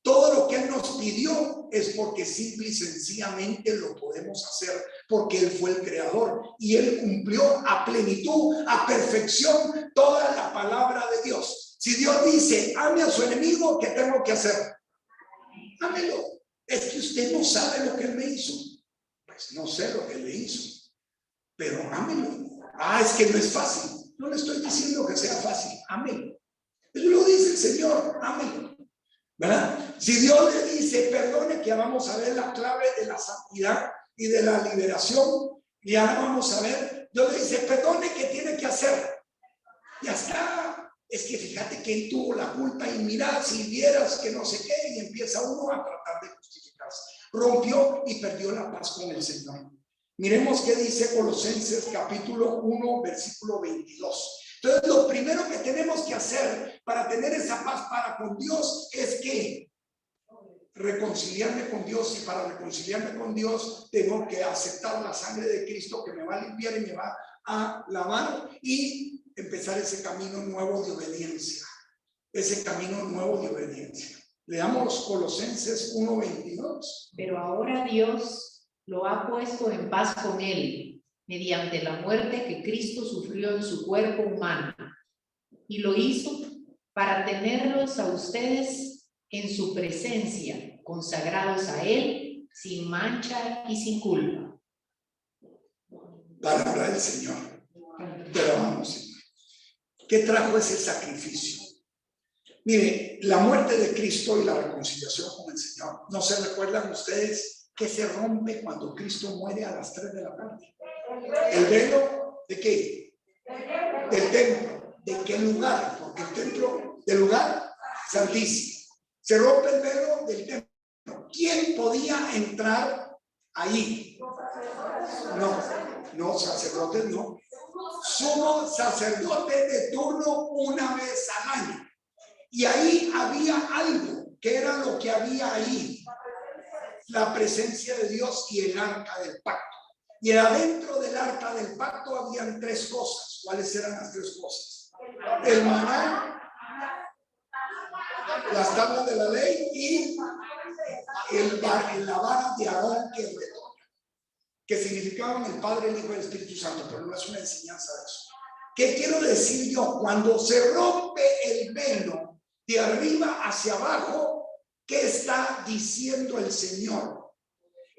Todo lo que Él nos pidió es porque simple y sencillamente lo podemos hacer, porque Él fue el creador y Él cumplió a plenitud, a perfección toda la palabra de Dios. Si Dios dice, ame a su enemigo, ¿qué tengo que hacer? Ámelo. Es que usted no sabe lo que Él me hizo. Pues no sé lo que Él le hizo, pero ámelo. Es que no es fácil. No le estoy diciendo que sea fácil, ámelo. Eso lo dice el Señor, ámelo. ¿verdad? Si Dios le dice, perdone, que vamos a ver la clave de la santidad y de la liberación, y ahora vamos a ver, Dios le dice, perdone, ¿qué tiene que hacer? Ya está. Es que fíjate que él tuvo la culpa y mira, si vieras que no sé qué, y empieza uno a tratar de justificarse. Rompió y perdió la paz con el Señor. Miremos qué dice Colosenses capítulo 1, versículo 22. Entonces, lo primero que tenemos que hacer para tener esa paz para con Dios es que reconciliarme con Dios, y para reconciliarme con Dios tengo que aceptar la sangre de Cristo que me va a limpiar y me va a lavar y empezar ese camino nuevo de obediencia, ese camino nuevo de obediencia. Leamos Colosenses 1:22. Pero ahora Dios lo ha puesto en paz con él, mediante la muerte que Cristo sufrió en su cuerpo humano, y lo hizo para tenerlos a ustedes en su presencia, consagrados a él, sin mancha y sin culpa. Palabra del Señor. Pero vamos, Señor. ¿Qué trajo ese sacrificio? Mire, la muerte de Cristo y la reconciliación con el Señor. ¿No se recuerdan ustedes que se rompe cuando Cristo muere a las 3 de la tarde? ¿El velo de qué? Del templo. ¿De qué lugar? Porque el templo, del lugar santísimo. Se rompe el velo del templo. ¿Quién podía entrar ahí? No, sacerdotes no. Sumo sacerdote de turno una vez al año. Y ahí había algo, que era lo que había ahí: la presencia de Dios y el arca del pacto. Y adentro del arca del pacto habían 3 cosas. ¿Cuáles eran las 3 cosas? El maná, las tablas de la ley y la vara de Aarón que retoma, que significaban el Padre, el Hijo y el Espíritu Santo, pero no es una enseñanza de eso. ¿Qué quiero decir yo? Cuando se rompe el velo de arriba hacia abajo, ¿qué está diciendo el Señor?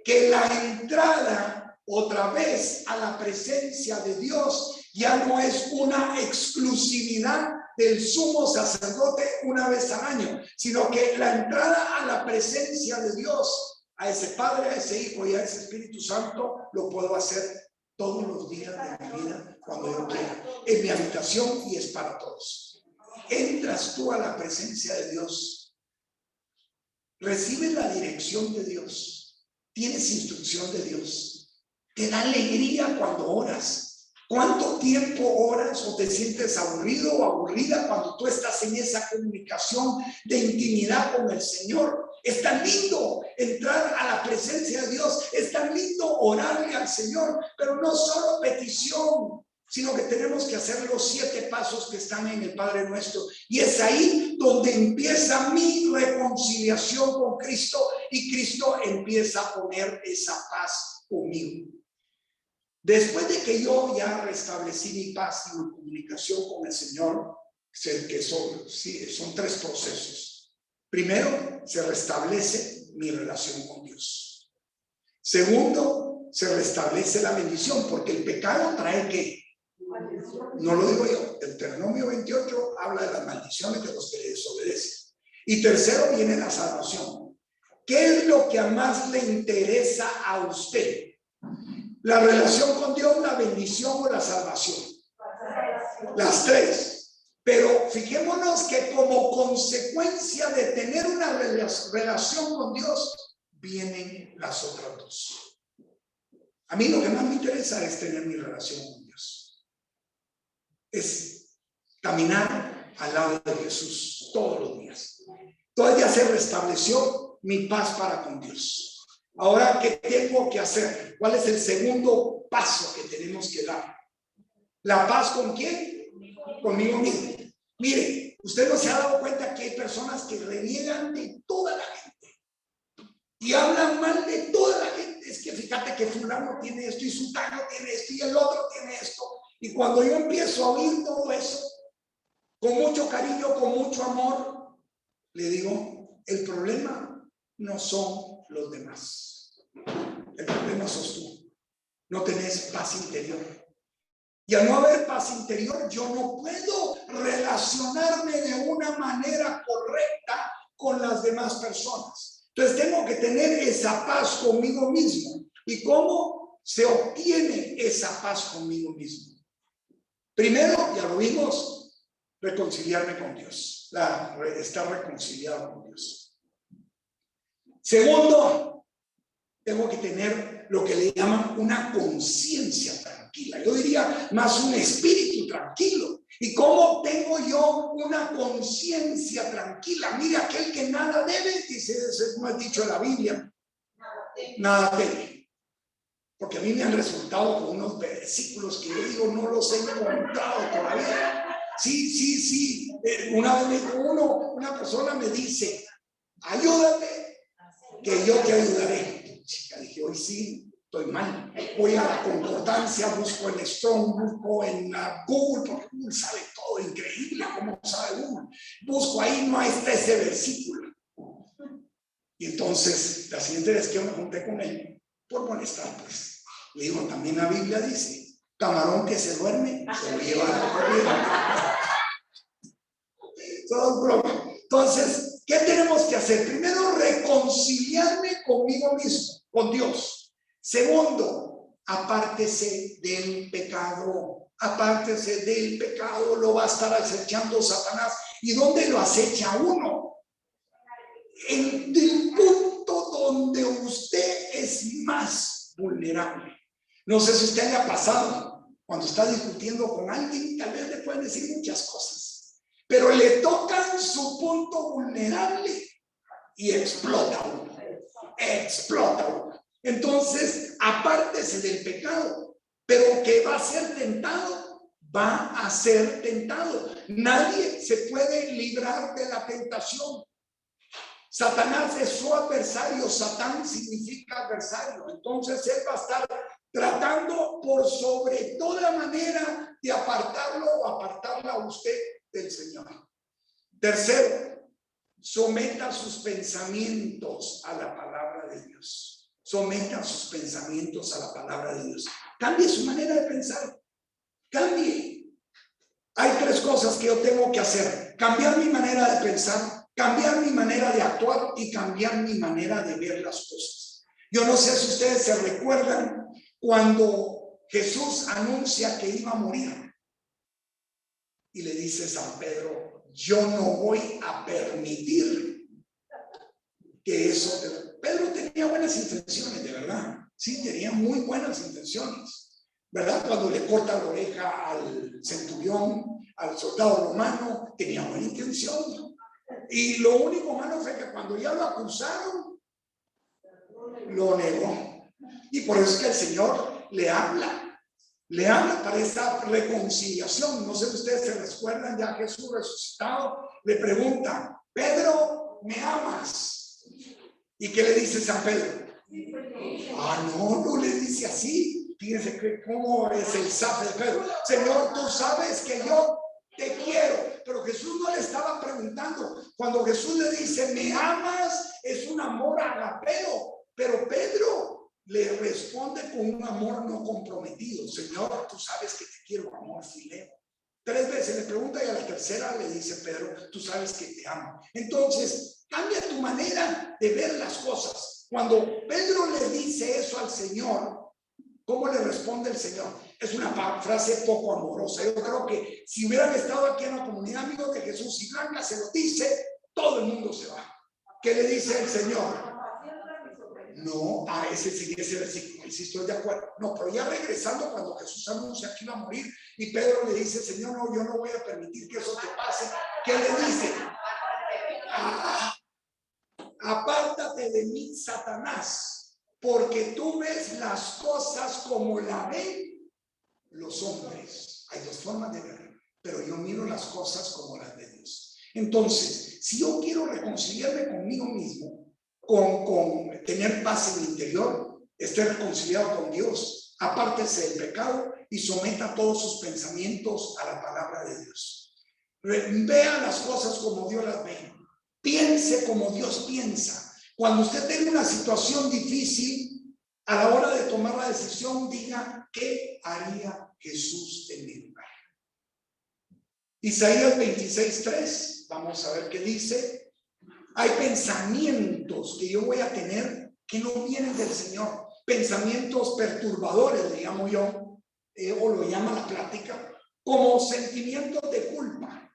Que la entrada otra vez a la presencia de Dios ya no es una exclusividad del sumo sacerdote una vez al año, sino que la entrada a la presencia de Dios, a ese Padre, a ese Hijo y a ese Espíritu Santo, lo puedo hacer todos los días de mi vida cuando yo quiera, en mi habitación, y es para todos. Entras tú a la presencia de Dios, recibes la dirección de Dios, tienes instrucción de Dios, te da alegría cuando oras. ¿Cuánto tiempo oras o te sientes aburrido o aburrida cuando tú estás en esa comunicación de intimidad con el Señor? Es tan lindo entrar a la presencia de Dios, es tan lindo orarle al Señor, pero no solo petición, sino que tenemos que hacer los 7 pasos que están en el Padre Nuestro. Y es ahí donde empieza mi reconciliación con Cristo, y Cristo empieza a poner esa paz conmigo. Después de que yo ya restablecí mi paz y mi comunicación con el Señor, que son 3 procesos. Primero, se restablece mi relación con Dios. Segundo, se restablece la bendición, porque el pecado trae ¿qué? No lo digo yo. Deuteronomio 28 habla de las maldiciones de los que le desobedecen. Y tercero, viene la salvación. ¿Qué es lo que más le interesa a usted? ¿La relación con Dios, la bendición o la salvación? Las 3. Pero fijémonos que como consecuencia de tener una relación con Dios, vienen las otras 2. A mí lo que más me interesa es tener mi relación con Dios. Es caminar al lado de Jesús todos los días. Todavía se restableció mi paz para con Dios. Ahora, ¿qué tengo que hacer? ¿Cuál es el segundo paso que tenemos que dar? ¿La paz con quién? Conmigo mismo. Mire, usted no se ha dado cuenta que hay personas que reniegan de toda la gente y hablan mal de toda la gente. Es que fíjate que fulano tiene esto y sultano tiene esto y el otro tiene esto. Y cuando yo empiezo a oír todo eso, con mucho cariño, con mucho amor, le digo, el problema no son los demás. El problema sos tú. No tenés paz interior. Y al no haber paz interior, yo no puedo relacionarme de una manera correcta con las demás personas. Entonces tengo que tener esa paz conmigo mismo. ¿Y cómo se obtiene esa paz conmigo mismo? Primero, ya lo vimos, reconciliarme con Dios, estar reconciliado con Dios. Segundo, tengo que tener lo que le llaman una conciencia tranquila. Yo diría más un espíritu tranquilo. ¿Y cómo tengo yo una conciencia tranquila? Mire, aquel que nada debe, dice, como ha dicho en la Biblia, nada teme. Porque a mí me han resultado con unos versículos que yo digo, no los he encontrado todavía. Sí. Una vez una persona me dice, ayúdame, que yo te ayudaré. Chica, dije, hoy sí, estoy mal. Voy a la concordancia, busco en Strong, busco en Google, porque Google sabe todo, increíble cómo sabe Google. Busco ahí, no está ese versículo. Y entonces, la siguiente vez que yo me junté con él, por molestar, pues, le digo, también la Biblia dice, camarón que se duerme, se lo lleva a la corriente. Entonces, ¿qué tenemos que hacer? Primero, reconciliarme conmigo mismo, con Dios. Segundo, apártese del pecado. Apártese del pecado, lo va a estar acechando Satanás. ¿Y dónde lo acecha uno? En el punto donde usted es más vulnerable. No sé si a usted le ha pasado, cuando está discutiendo con alguien, tal vez le pueden decir muchas cosas, pero le tocan su punto vulnerable y explota uno. Entonces, apártese del pecado, pero que va a ser tentado, va a ser tentado. Nadie se puede librar de la tentación. Satanás es su adversario. Satán significa adversario. Entonces él va a estar tratando por sobre toda manera de apartarlo o apartarla a usted del Señor. Tercero, someta sus pensamientos a la palabra de Dios. Someta sus pensamientos a la palabra de Dios. Cambie su manera de pensar. Cambie. Hay tres cosas que yo tengo que hacer. Cambiar mi manera de pensar, cambiar mi manera de actuar y cambiar mi manera de ver las cosas. Yo no sé si ustedes se recuerdan cuando Jesús anuncia que iba a morir y le dice San Pedro, yo no voy a permitir que eso... Pedro tenía buenas intenciones, de verdad. Sí, tenía muy buenas intenciones, ¿verdad? Cuando le corta la oreja al centurión, al soldado romano, tenía buena intención. Y lo único malo fue que cuando ya lo acusaron, lo negó. Y por eso es que el Señor le habla para esa reconciliación. No sé si ustedes se recuerdan, ya Jesús resucitado le pregunta, Pedro, ¿me amas? ¿Y qué le dice San Pedro? No le dice así. Fíjense que cómo es el zape de Pedro. Señor, tú sabes que yo te quiero. Pero Jesús no le estaba preguntando. Cuando Jesús le dice, ¿me amas? Es un amor agapeo. Pero Pedro le responde con un amor no comprometido. Señor, tú sabes que te quiero, amor fileo. 3 veces le pregunta y a la tercera le dice Pedro, tú sabes que te amo. Entonces, cambia tu manera de ver las cosas. Cuando Pedro le dice eso al Señor, ¿cómo le responde el Señor? Es una frase poco amorosa. Yo creo que si hubieran estado aquí en la comunidad amigos de Jesús y Blanca se lo dice, todo el mundo se va. ¿Qué le dice el Señor? No, ese sí, ese versículo, sí estoy de acuerdo. No, pero ya regresando cuando Jesús anuncia que iba a morir y Pedro le dice, Señor, no, yo no voy a permitir que eso te pase. ¿Qué le dice? Apártate de mí, Satanás, porque tú ves las cosas como la ven los hombres. Hay 2 formas de ver, pero yo miro las cosas como las de Dios. Entonces, si yo quiero reconciliarme conmigo mismo, con tener paz en mi interior, estar reconciliado con Dios, apártese del pecado y someta todos sus pensamientos a la palabra de Dios. Vea las cosas como Dios las ve. Piense como Dios piensa. Cuando usted tenga una situación difícil, a la hora de tomar la decisión, diga, ¿qué haría Jesús en mi lugar? Isaías 26:3, vamos a ver qué dice. Hay pensamientos que yo voy a tener que no vienen del Señor. Pensamientos perturbadores, le llamo yo, o lo llama la plática, como sentimientos de culpa.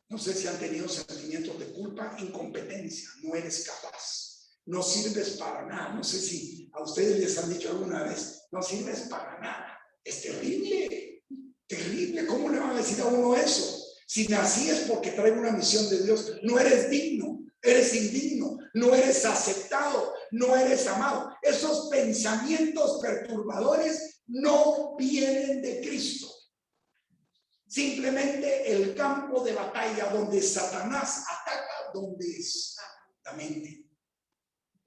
No sé si han tenido sentimientos de culpa, incompetencia, no eres capaz, no sirves para nada. No sé si a ustedes les han dicho alguna vez, no sirves para nada. Es terrible, terrible. ¿Cómo le van a decir a uno eso? Si nací es porque traigo una misión de Dios. No eres digno, eres indigno, no eres aceptado, no eres amado. Esos pensamientos perturbadores no vienen de Cristo. Simplemente el campo de batalla donde Satanás ataca, donde está la mente.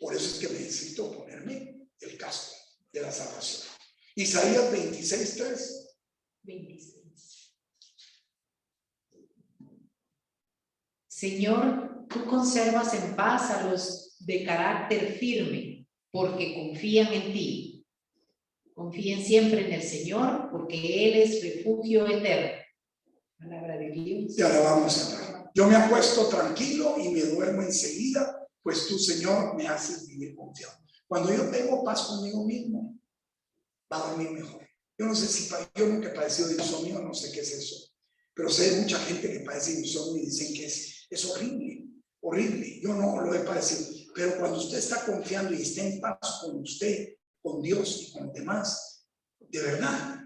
Por eso es que necesito ponerme el casco de la salvación. Isaías 26:3. 26. Señor, tú conservas en paz a los de carácter firme, porque confían en ti. Confíen siempre en el Señor, porque Él es refugio eterno. Palabra de Dios. Te alabamos, Señor. Yo me acuesto tranquilo y me duermo enseguida, pues tú, Señor, me haces vivir confiado. Cuando yo tengo paz conmigo mismo, va a dormir mejor. Yo no sé si yo nunca he padecido de insomnio, no sé qué es eso, pero sé de mucha gente que padece de insomnio y dicen que es horrible, horrible. Yo no lo he padecido, pero cuando usted está confiando y está en paz con usted, con Dios y con los demás, de verdad,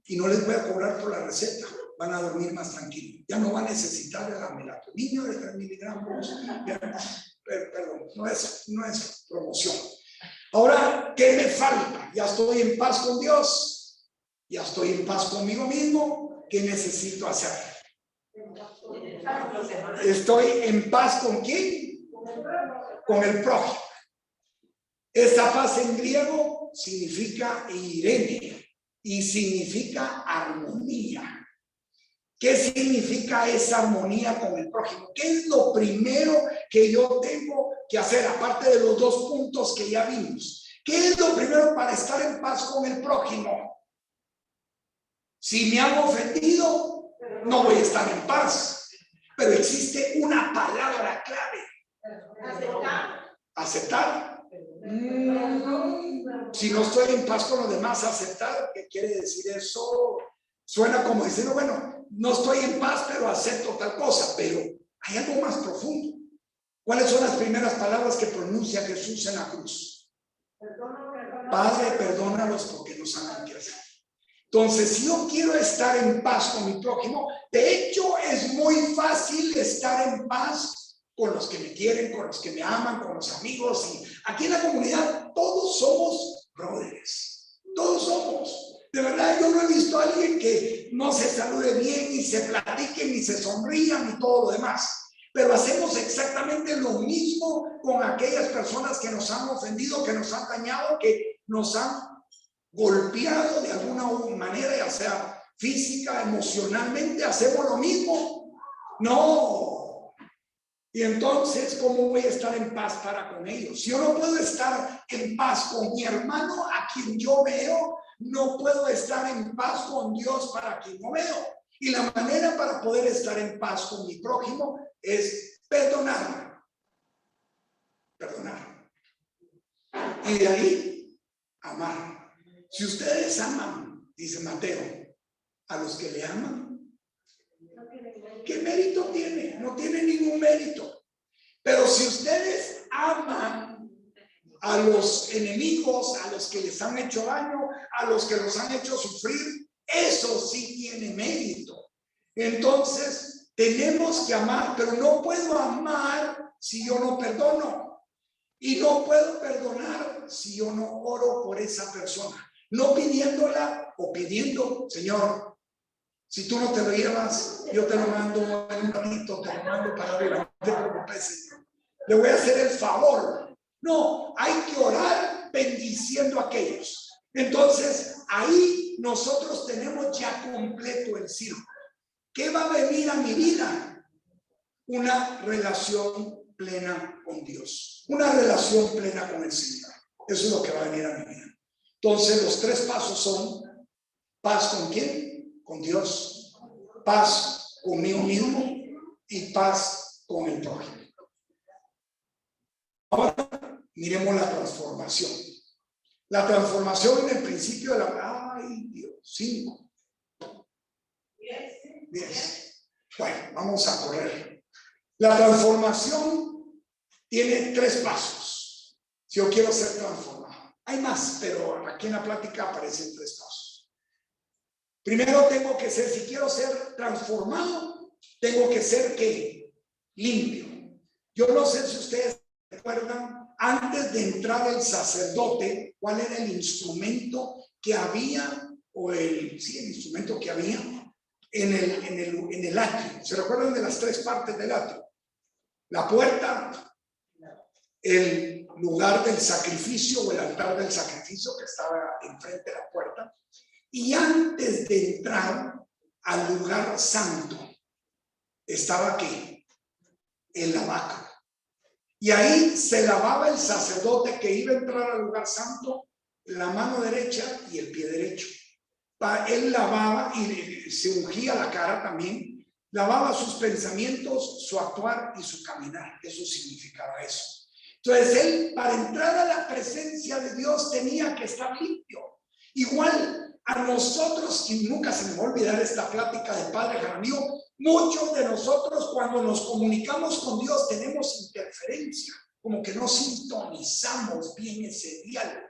y no les voy a cobrar por la receta, van a dormir más tranquilos. Ya no va a necesitar la melatonina de 3 miligramos. Perdón, no es promoción. Ahora, ¿qué me falta? Ya estoy en paz con Dios, ya estoy en paz conmigo mismo. ¿Qué necesito hacer? Estoy en paz ¿con quién? Con el prójimo. Esta paz en griego significa eirene y significa armonía. ¿Qué significa esa armonía con el prójimo? ¿Qué es lo primero que yo tengo que hacer, aparte de los 2 puntos que ya vimos? ¿Qué es lo primero para estar en paz con el prójimo? Si me han ofendido, no voy a estar en paz. Pero existe una palabra clave. ¿Aceptar? Si no estoy en paz con los demás, aceptar, ¿qué quiere decir eso? Suena como diciendo, bueno, no estoy en paz, pero acepto tal cosa, pero hay algo más profundo. ¿Cuáles son las primeras palabras que pronuncia Jesús en la cruz? Padre, perdónalos porque no saben qué hacer. Entonces, si yo quiero estar en paz con mi prójimo, de hecho es muy fácil estar en paz con los que me quieren, con los que me aman, con los amigos. Y aquí en la comunidad todos somos brothers, todos somos. De verdad, yo no he visto a alguien que no se salude bien y se platiquen y se sonrían y todo lo demás. Pero hacemos exactamente lo mismo con aquellas personas que nos han ofendido, que nos han dañado, que nos han golpeado de alguna manera, ya sea física, emocionalmente. ¿Hacemos lo mismo? No. Y entonces, ¿cómo voy a estar en paz para con ellos? Si yo no puedo estar en paz con mi hermano a quien yo veo, no puedo estar en paz con Dios para quien no veo. Y la manera para poder estar en paz con mi prójimo es perdonar. Perdonar. Y de ahí, amar. Si ustedes aman, dice Mateo, a los que le aman, ¿qué mérito tiene? No tiene ningún mérito. Pero si ustedes aman a los enemigos, a los que les han hecho daño, a los que los han hecho sufrir, eso sí tiene mérito. Entonces, tenemos que amar, pero no puedo amar si yo no perdono. Y no puedo perdonar si yo no oro por esa persona. No pidiéndola o pidiendo, Señor, si tú no te lo llevas, yo te lo mando en un ratito, te lo mando para arriba. No te preocupes, Señor. Le voy a hacer el favor. No, hay que orar bendiciendo a aquellos. Entonces, ahí nosotros tenemos ya completo el círculo. ¿Qué va a venir a mi vida? Una relación plena con Dios. Una relación plena con el Señor. Eso es lo que va a venir a mi vida. Entonces, los 3 pasos son: paz con quién? Con Dios. Paz conmigo mismo y paz con el prójimo. Ahora miremos la transformación. La transformación en el principio de la... ¡Ay, Dios! 5. 10. Bueno, vamos a correr. La transformación tiene 3 pasos. Si yo quiero ser transformado. Hay más, pero aquí en la plática aparecen 3 pasos. Primero tengo que ser, si quiero ser transformado, tengo que ser ¿qué? Limpio. Yo no sé si ustedes recuerdan, antes de entrar el sacerdote, ¿cuál era el instrumento que había? El instrumento que había en el atrio. ¿Se recuerdan de las 3 partes del atrio? La puerta, el lugar del sacrificio o el altar del sacrificio que estaba enfrente de la puerta. Y antes de entrar al lugar santo, estaba ¿qué? El lavacro. Y ahí se lavaba el sacerdote que iba a entrar al lugar santo, la mano derecha y el pie derecho. Él lavaba y se ungía la cara también, lavaba sus pensamientos, su actuar y su caminar. Eso significaba eso. Entonces él, para entrar a la presencia de Dios, tenía que estar limpio. Igual a nosotros, y nunca se me va a olvidar esta plática del Padre Jaramillo, muchos de nosotros cuando nos comunicamos con Dios tenemos interferencia, como que no sintonizamos bien ese diálogo,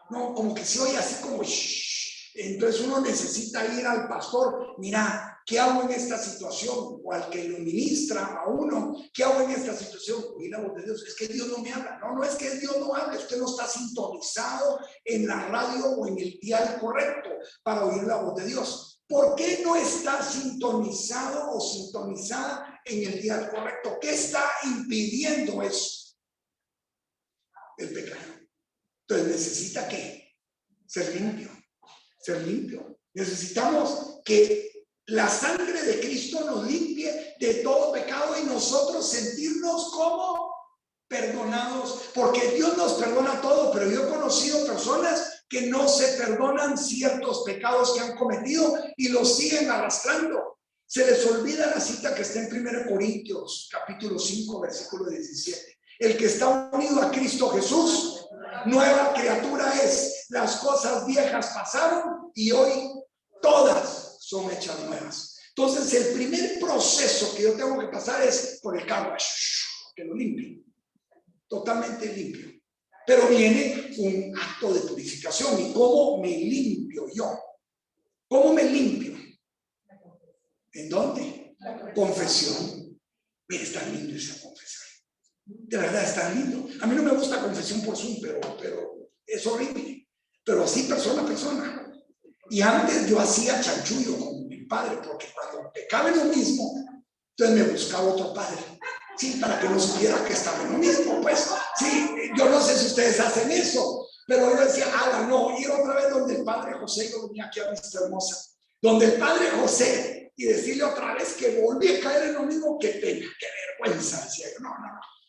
no, como que se oye así como shh. Entonces uno necesita ir al pastor, mira, ¿qué hago en esta situación? O al que lo ministra a uno, ¿qué hago en esta situación? Oír la voz de Dios, es que Dios no me habla. No, no es que Dios no hable, usted no está sintonizado en la radio o en el dial correcto para oír la voz de Dios. ¿Por qué no está sintonizado o sintonizada en el dial correcto? ¿Qué está impidiendo eso? El pecado. Entonces necesita ¿qué? Ser limpio. Ser limpio. Necesitamos que la sangre de Cristo nos limpie de todo pecado y nosotros sentirnos como perdonados, porque Dios nos perdona todo, pero yo he conocido personas que no se perdonan ciertos pecados que han cometido y los siguen arrastrando. Se les olvida la cita que está en 1 Corintios, capítulo 5, versículo 17. El que está unido a Cristo Jesús, nueva criatura es. Las cosas viejas pasaron y hoy todas son hechas nuevas. Entonces el primer proceso que yo tengo que pasar es por el car wash, que lo limpie, totalmente limpio. Pero viene un acto de purificación. ¿Y cómo me limpio yo? ¿Cómo me limpio? ¿En dónde? Confesión. Mira, está lindo esa confesión. De verdad está lindo. A mí no me gusta confesión por Zoom, pero es horrible. Pero así persona a persona. Y antes yo hacía chanchullo con mi padre, porque cuando pecaba en lo mismo, entonces me buscaba otro padre. Sí, para que no supiera que estaba en lo mismo, pues. Sí, yo no sé si ustedes hacen eso, pero yo decía, no, ir otra vez donde el padre José, yo venía aquí a Vista Hermosa, donde el padre José, y decirle otra vez que volví a caer en lo mismo, qué pena, qué vergüenza, decía yo, no.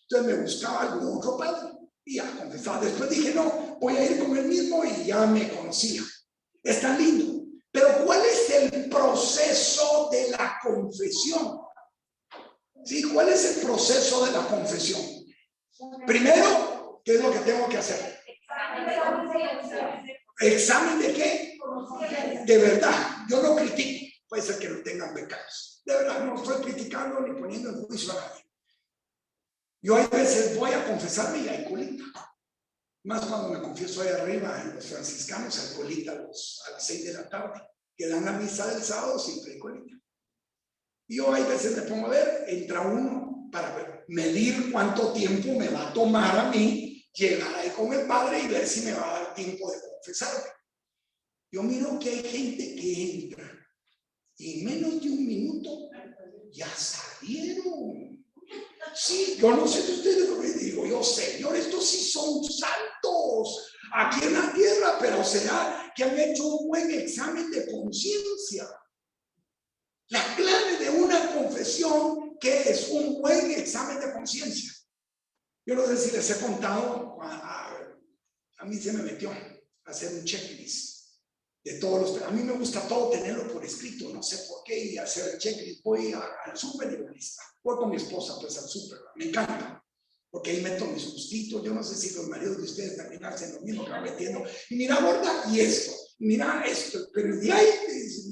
Entonces me buscaba algún otro padre y ya confesaba. Después dije, no, voy a ir con el mismo y ya me conocía. Es tan lindo. Pero ¿cuál es el proceso de la confesión? ¿Sí? ¿Cuál es el proceso de la confesión? Primero, ¿qué es lo que tengo que hacer? ¿Examen de qué? De verdad. Yo no critico. Puede ser que no tengan pecados. De verdad, no estoy criticando ni poniendo en juicio a nadie. Yo a veces voy a confesarme y hay colita. Más cuando me confieso ahí arriba en los franciscanos, hay colita a las 6 de la tarde. Que dan la misa del sábado, siempre hay colita. Y yo a veces me pongo a ver, entra uno para medir cuánto tiempo me va a tomar a mí llegar ahí con el padre y ver si me va a dar tiempo de confesarme. Yo miro que hay gente que entra y en menos de un minuto ya salieron. Sí, yo no sé de ustedes lo que digo, yo, Señor, estos sí son santos aquí en la tierra, pero será que han hecho un buen examen de conciencia. La clave de una confesión, que es un buen examen de conciencia. Yo no sé si les he contado, a mí se me metió a hacer un checklist. de todos los. A mí me gusta todo tenerlo por escrito, no sé por qué, y hacer el checklist. Voy al súper y lo lista. Voy con mi esposa pues al súper, me encanta, porque ahí meto mis gustitos. Yo no sé si los maridos de ustedes también hacen lo mismo que van metiendo. Y mira, gorda, y esto, mira esto, pero de ahí,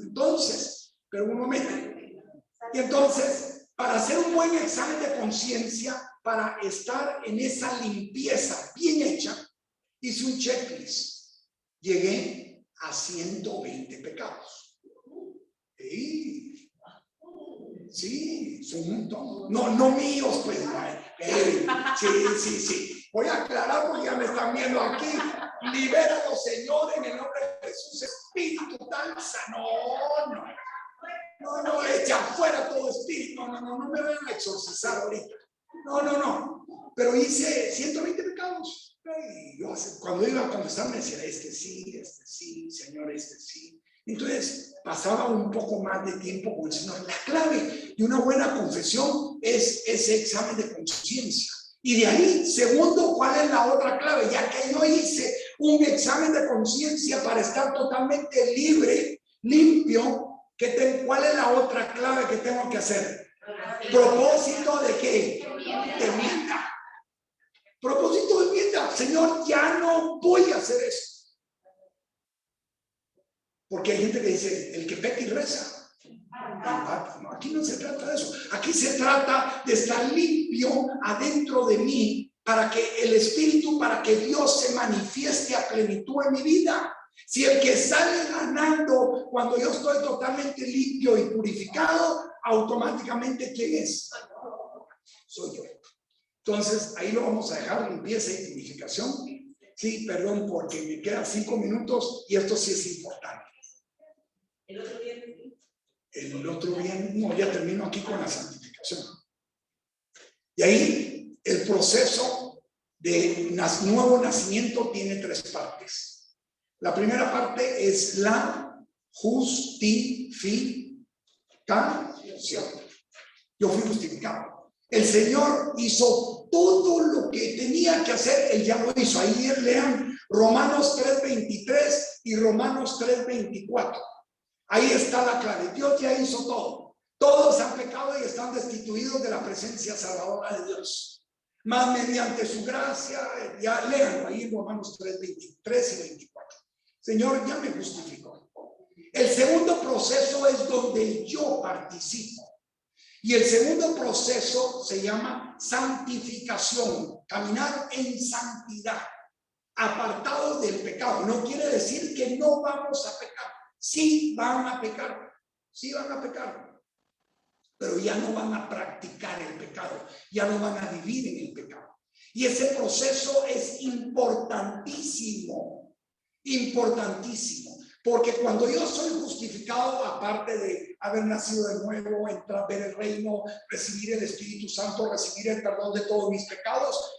entonces, pero un momento. Y entonces, para hacer un buen examen de conciencia, para estar en esa limpieza bien hecha, hice un checklist. Llegué a 120 pecados. Sí, son un montón. No míos, pues. Sí. Voy a aclarar porque ya me están viendo aquí. Libéranos, Señor, en el nombre de Jesús. Espíritu tal, no, echa fuera todo espíritu. No me vayan a exorcizar ahorita. No. Pero hice 120 pecados. Y yo, cuando iba a confesar, me decía, este sí, Señor, este sí. Entonces pasaba un poco más de tiempo con el Señor. La clave de una buena confesión es ese examen de conciencia. Y de ahí, segundo, ¿cuál es la otra clave? Ya que yo hice un examen de conciencia para estar totalmente libre, limpio, ¿cuál es la otra clave que tengo que hacer? ¿Propósito de qué? De enmienda. Propósito de enmienda. Señor, ya no voy a hacer eso. Porque hay gente que dice, el que peca y reza. No, aquí no se trata de eso. Aquí se trata de estar limpio adentro de mí para que el Espíritu, para que Dios se manifieste a plenitud en mi vida. Si el que sale ganando cuando yo estoy totalmente limpio y purificado, automáticamente ¿quién es? Soy yo. Entonces, ahí lo vamos a dejar, limpieza y purificación. Sí, perdón, porque me quedan 5 minutos y esto sí es importante. El otro bien, no, ya termino aquí con la santificación. Y ahí el proceso de nuevo nacimiento tiene 3 partes. La primera parte es la justificación. Yo fui justificado. El Señor hizo todo lo que tenía que hacer, Él ya lo hizo. Ahí lean Romanos 3:23 y Romanos 3:24. Ahí está la clave. Dios ya hizo todo. Todos han pecado y están destituidos de la presencia salvadora de Dios. Más mediante su gracia, ya lean ahí en Romanos 3:23 y 24. Señor, ya me justificó. El segundo proceso es donde yo participo. Y el segundo proceso se llama santificación, caminar en santidad, apartado del pecado. No quiere decir que no vamos a pecar. Sí van a pecar, pero ya no van a practicar el pecado, ya no van a vivir en el pecado. Y ese proceso es importantísimo, porque cuando yo soy justificado, aparte de haber nacido de nuevo, entrar, ver el reino, recibir el Espíritu Santo, recibir el perdón de todos mis pecados,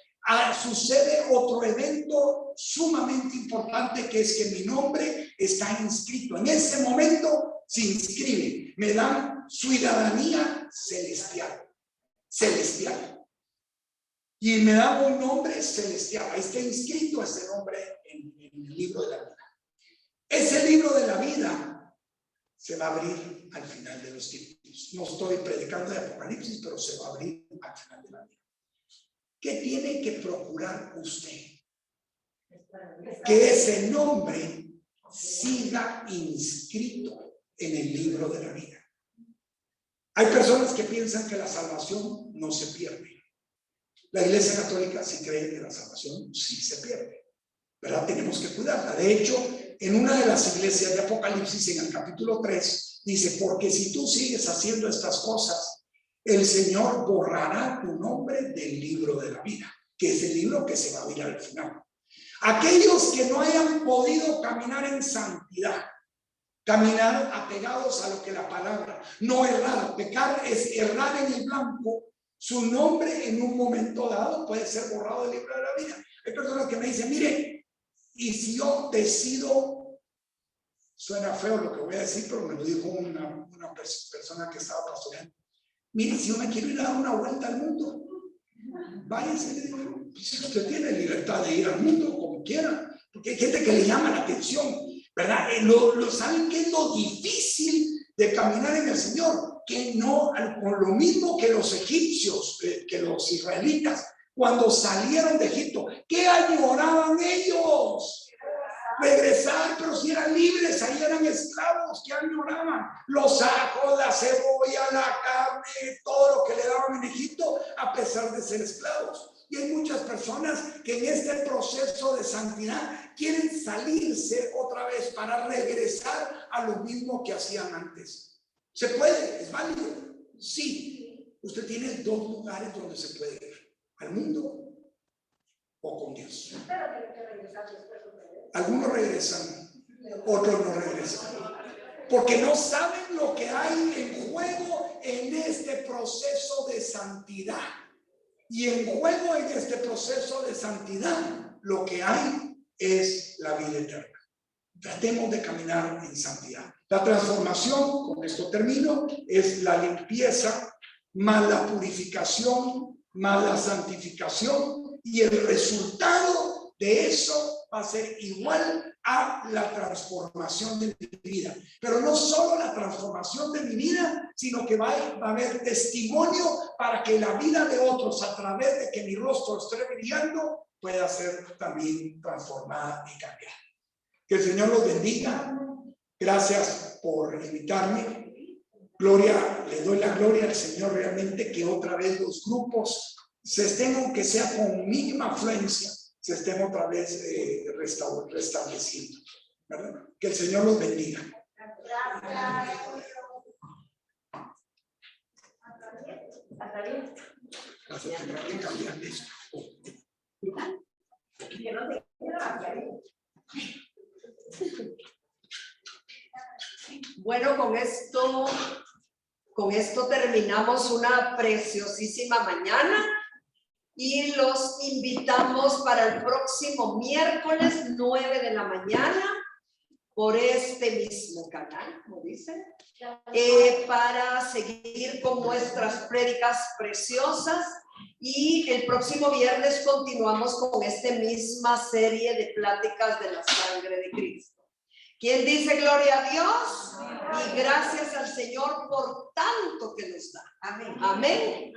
sucede otro evento sumamente importante, que es que mi nombre está inscrito. En ese momento se inscribe, me dan ciudadanía celestial. Y me dan un nombre celestial. Ahí está inscrito ese nombre en el libro de la vida. Ese libro de la vida se va a abrir al final de los tiempos. No estoy predicando de Apocalipsis, pero se va a abrir al final de la vida. ¿Qué tiene que procurar usted? Que ese nombre siga inscrito en el libro de la vida. Hay personas que piensan que la salvación no se pierde. La Iglesia Católica sí cree que la salvación sí se pierde, ¿verdad? Tenemos que cuidarla. De hecho, en una de las iglesias de Apocalipsis, en el capítulo 3, dice, porque si tú sigues haciendo estas cosas, el Señor borrará tu nombre del libro de la vida, que es el libro que se va a abrir al final. Aquellos que no hayan podido caminar en santidad, caminar apegados a lo que la palabra, no errar, pecar es errar en el blanco, su nombre en un momento dado puede ser borrado del libro de la vida. Hay personas que me dicen, mire, y si yo decido, suena feo lo que voy a decir, pero me lo dijo una persona que estaba pastoreando. Mire, si yo me quiero ir a dar una vuelta al mundo, váyase, le digo, pues usted tiene libertad de ir al mundo como quiera, porque hay gente que le llama la atención. ¿verdad? ¿Saben qué es lo difícil de caminar en el Señor? Que no, con lo mismo que los egipcios, que los israelitas, cuando salieron de Egipto, ¿qué añoraban ellos? Regresar, pero si eran libres, ahí eran esclavos, ¿qué añoraban? Los ajos, la cebolla, la carne, todo lo que le daban en Egipto, a pesar de ser esclavos. Y hay muchas personas que en este proceso de santidad quieren salirse otra vez para regresar a lo mismo que hacían antes. ¿Se puede? ¿Es válido? Sí. Usted tiene dos lugares donde se puede ir: al mundo o con Dios. Algunos regresan, otros no regresan, porque no saben lo que hay en juego en este proceso de santidad. Y en juego en este proceso de santidad, lo que hay es la vida eterna. Tratemos de caminar en santidad. La transformación, con esto termino, es la limpieza más la purificación más la santificación, y el resultado de eso va a ser igual a la transformación de mi vida. Pero no solo la transformación de mi vida, sino que va a haber testimonio para que la vida de otros, a través de que mi rostro esté brillando, pueda ser también transformada y cambiada. Que el Señor los bendiga. Gracias por invitarme. Gloria, le doy la gloria al Señor realmente que otra vez los grupos se estén, aunque sea con mínima afluencia, se estén otra vez restableciendo, ¿verdad? Que el Señor los bendiga. Gracias. Tengo que cambiar esto. Bueno, con esto terminamos una preciosísima mañana y los invitamos para el próximo miércoles 9 de la mañana por este mismo canal, como dicen, para seguir con nuestras prédicas preciosas, y el próximo viernes continuamos con esta misma serie de pláticas de la sangre de Cristo. ¿Quién dice gloria a Dios? Y gracias al Señor por tanto que nos da. Amén. Amén.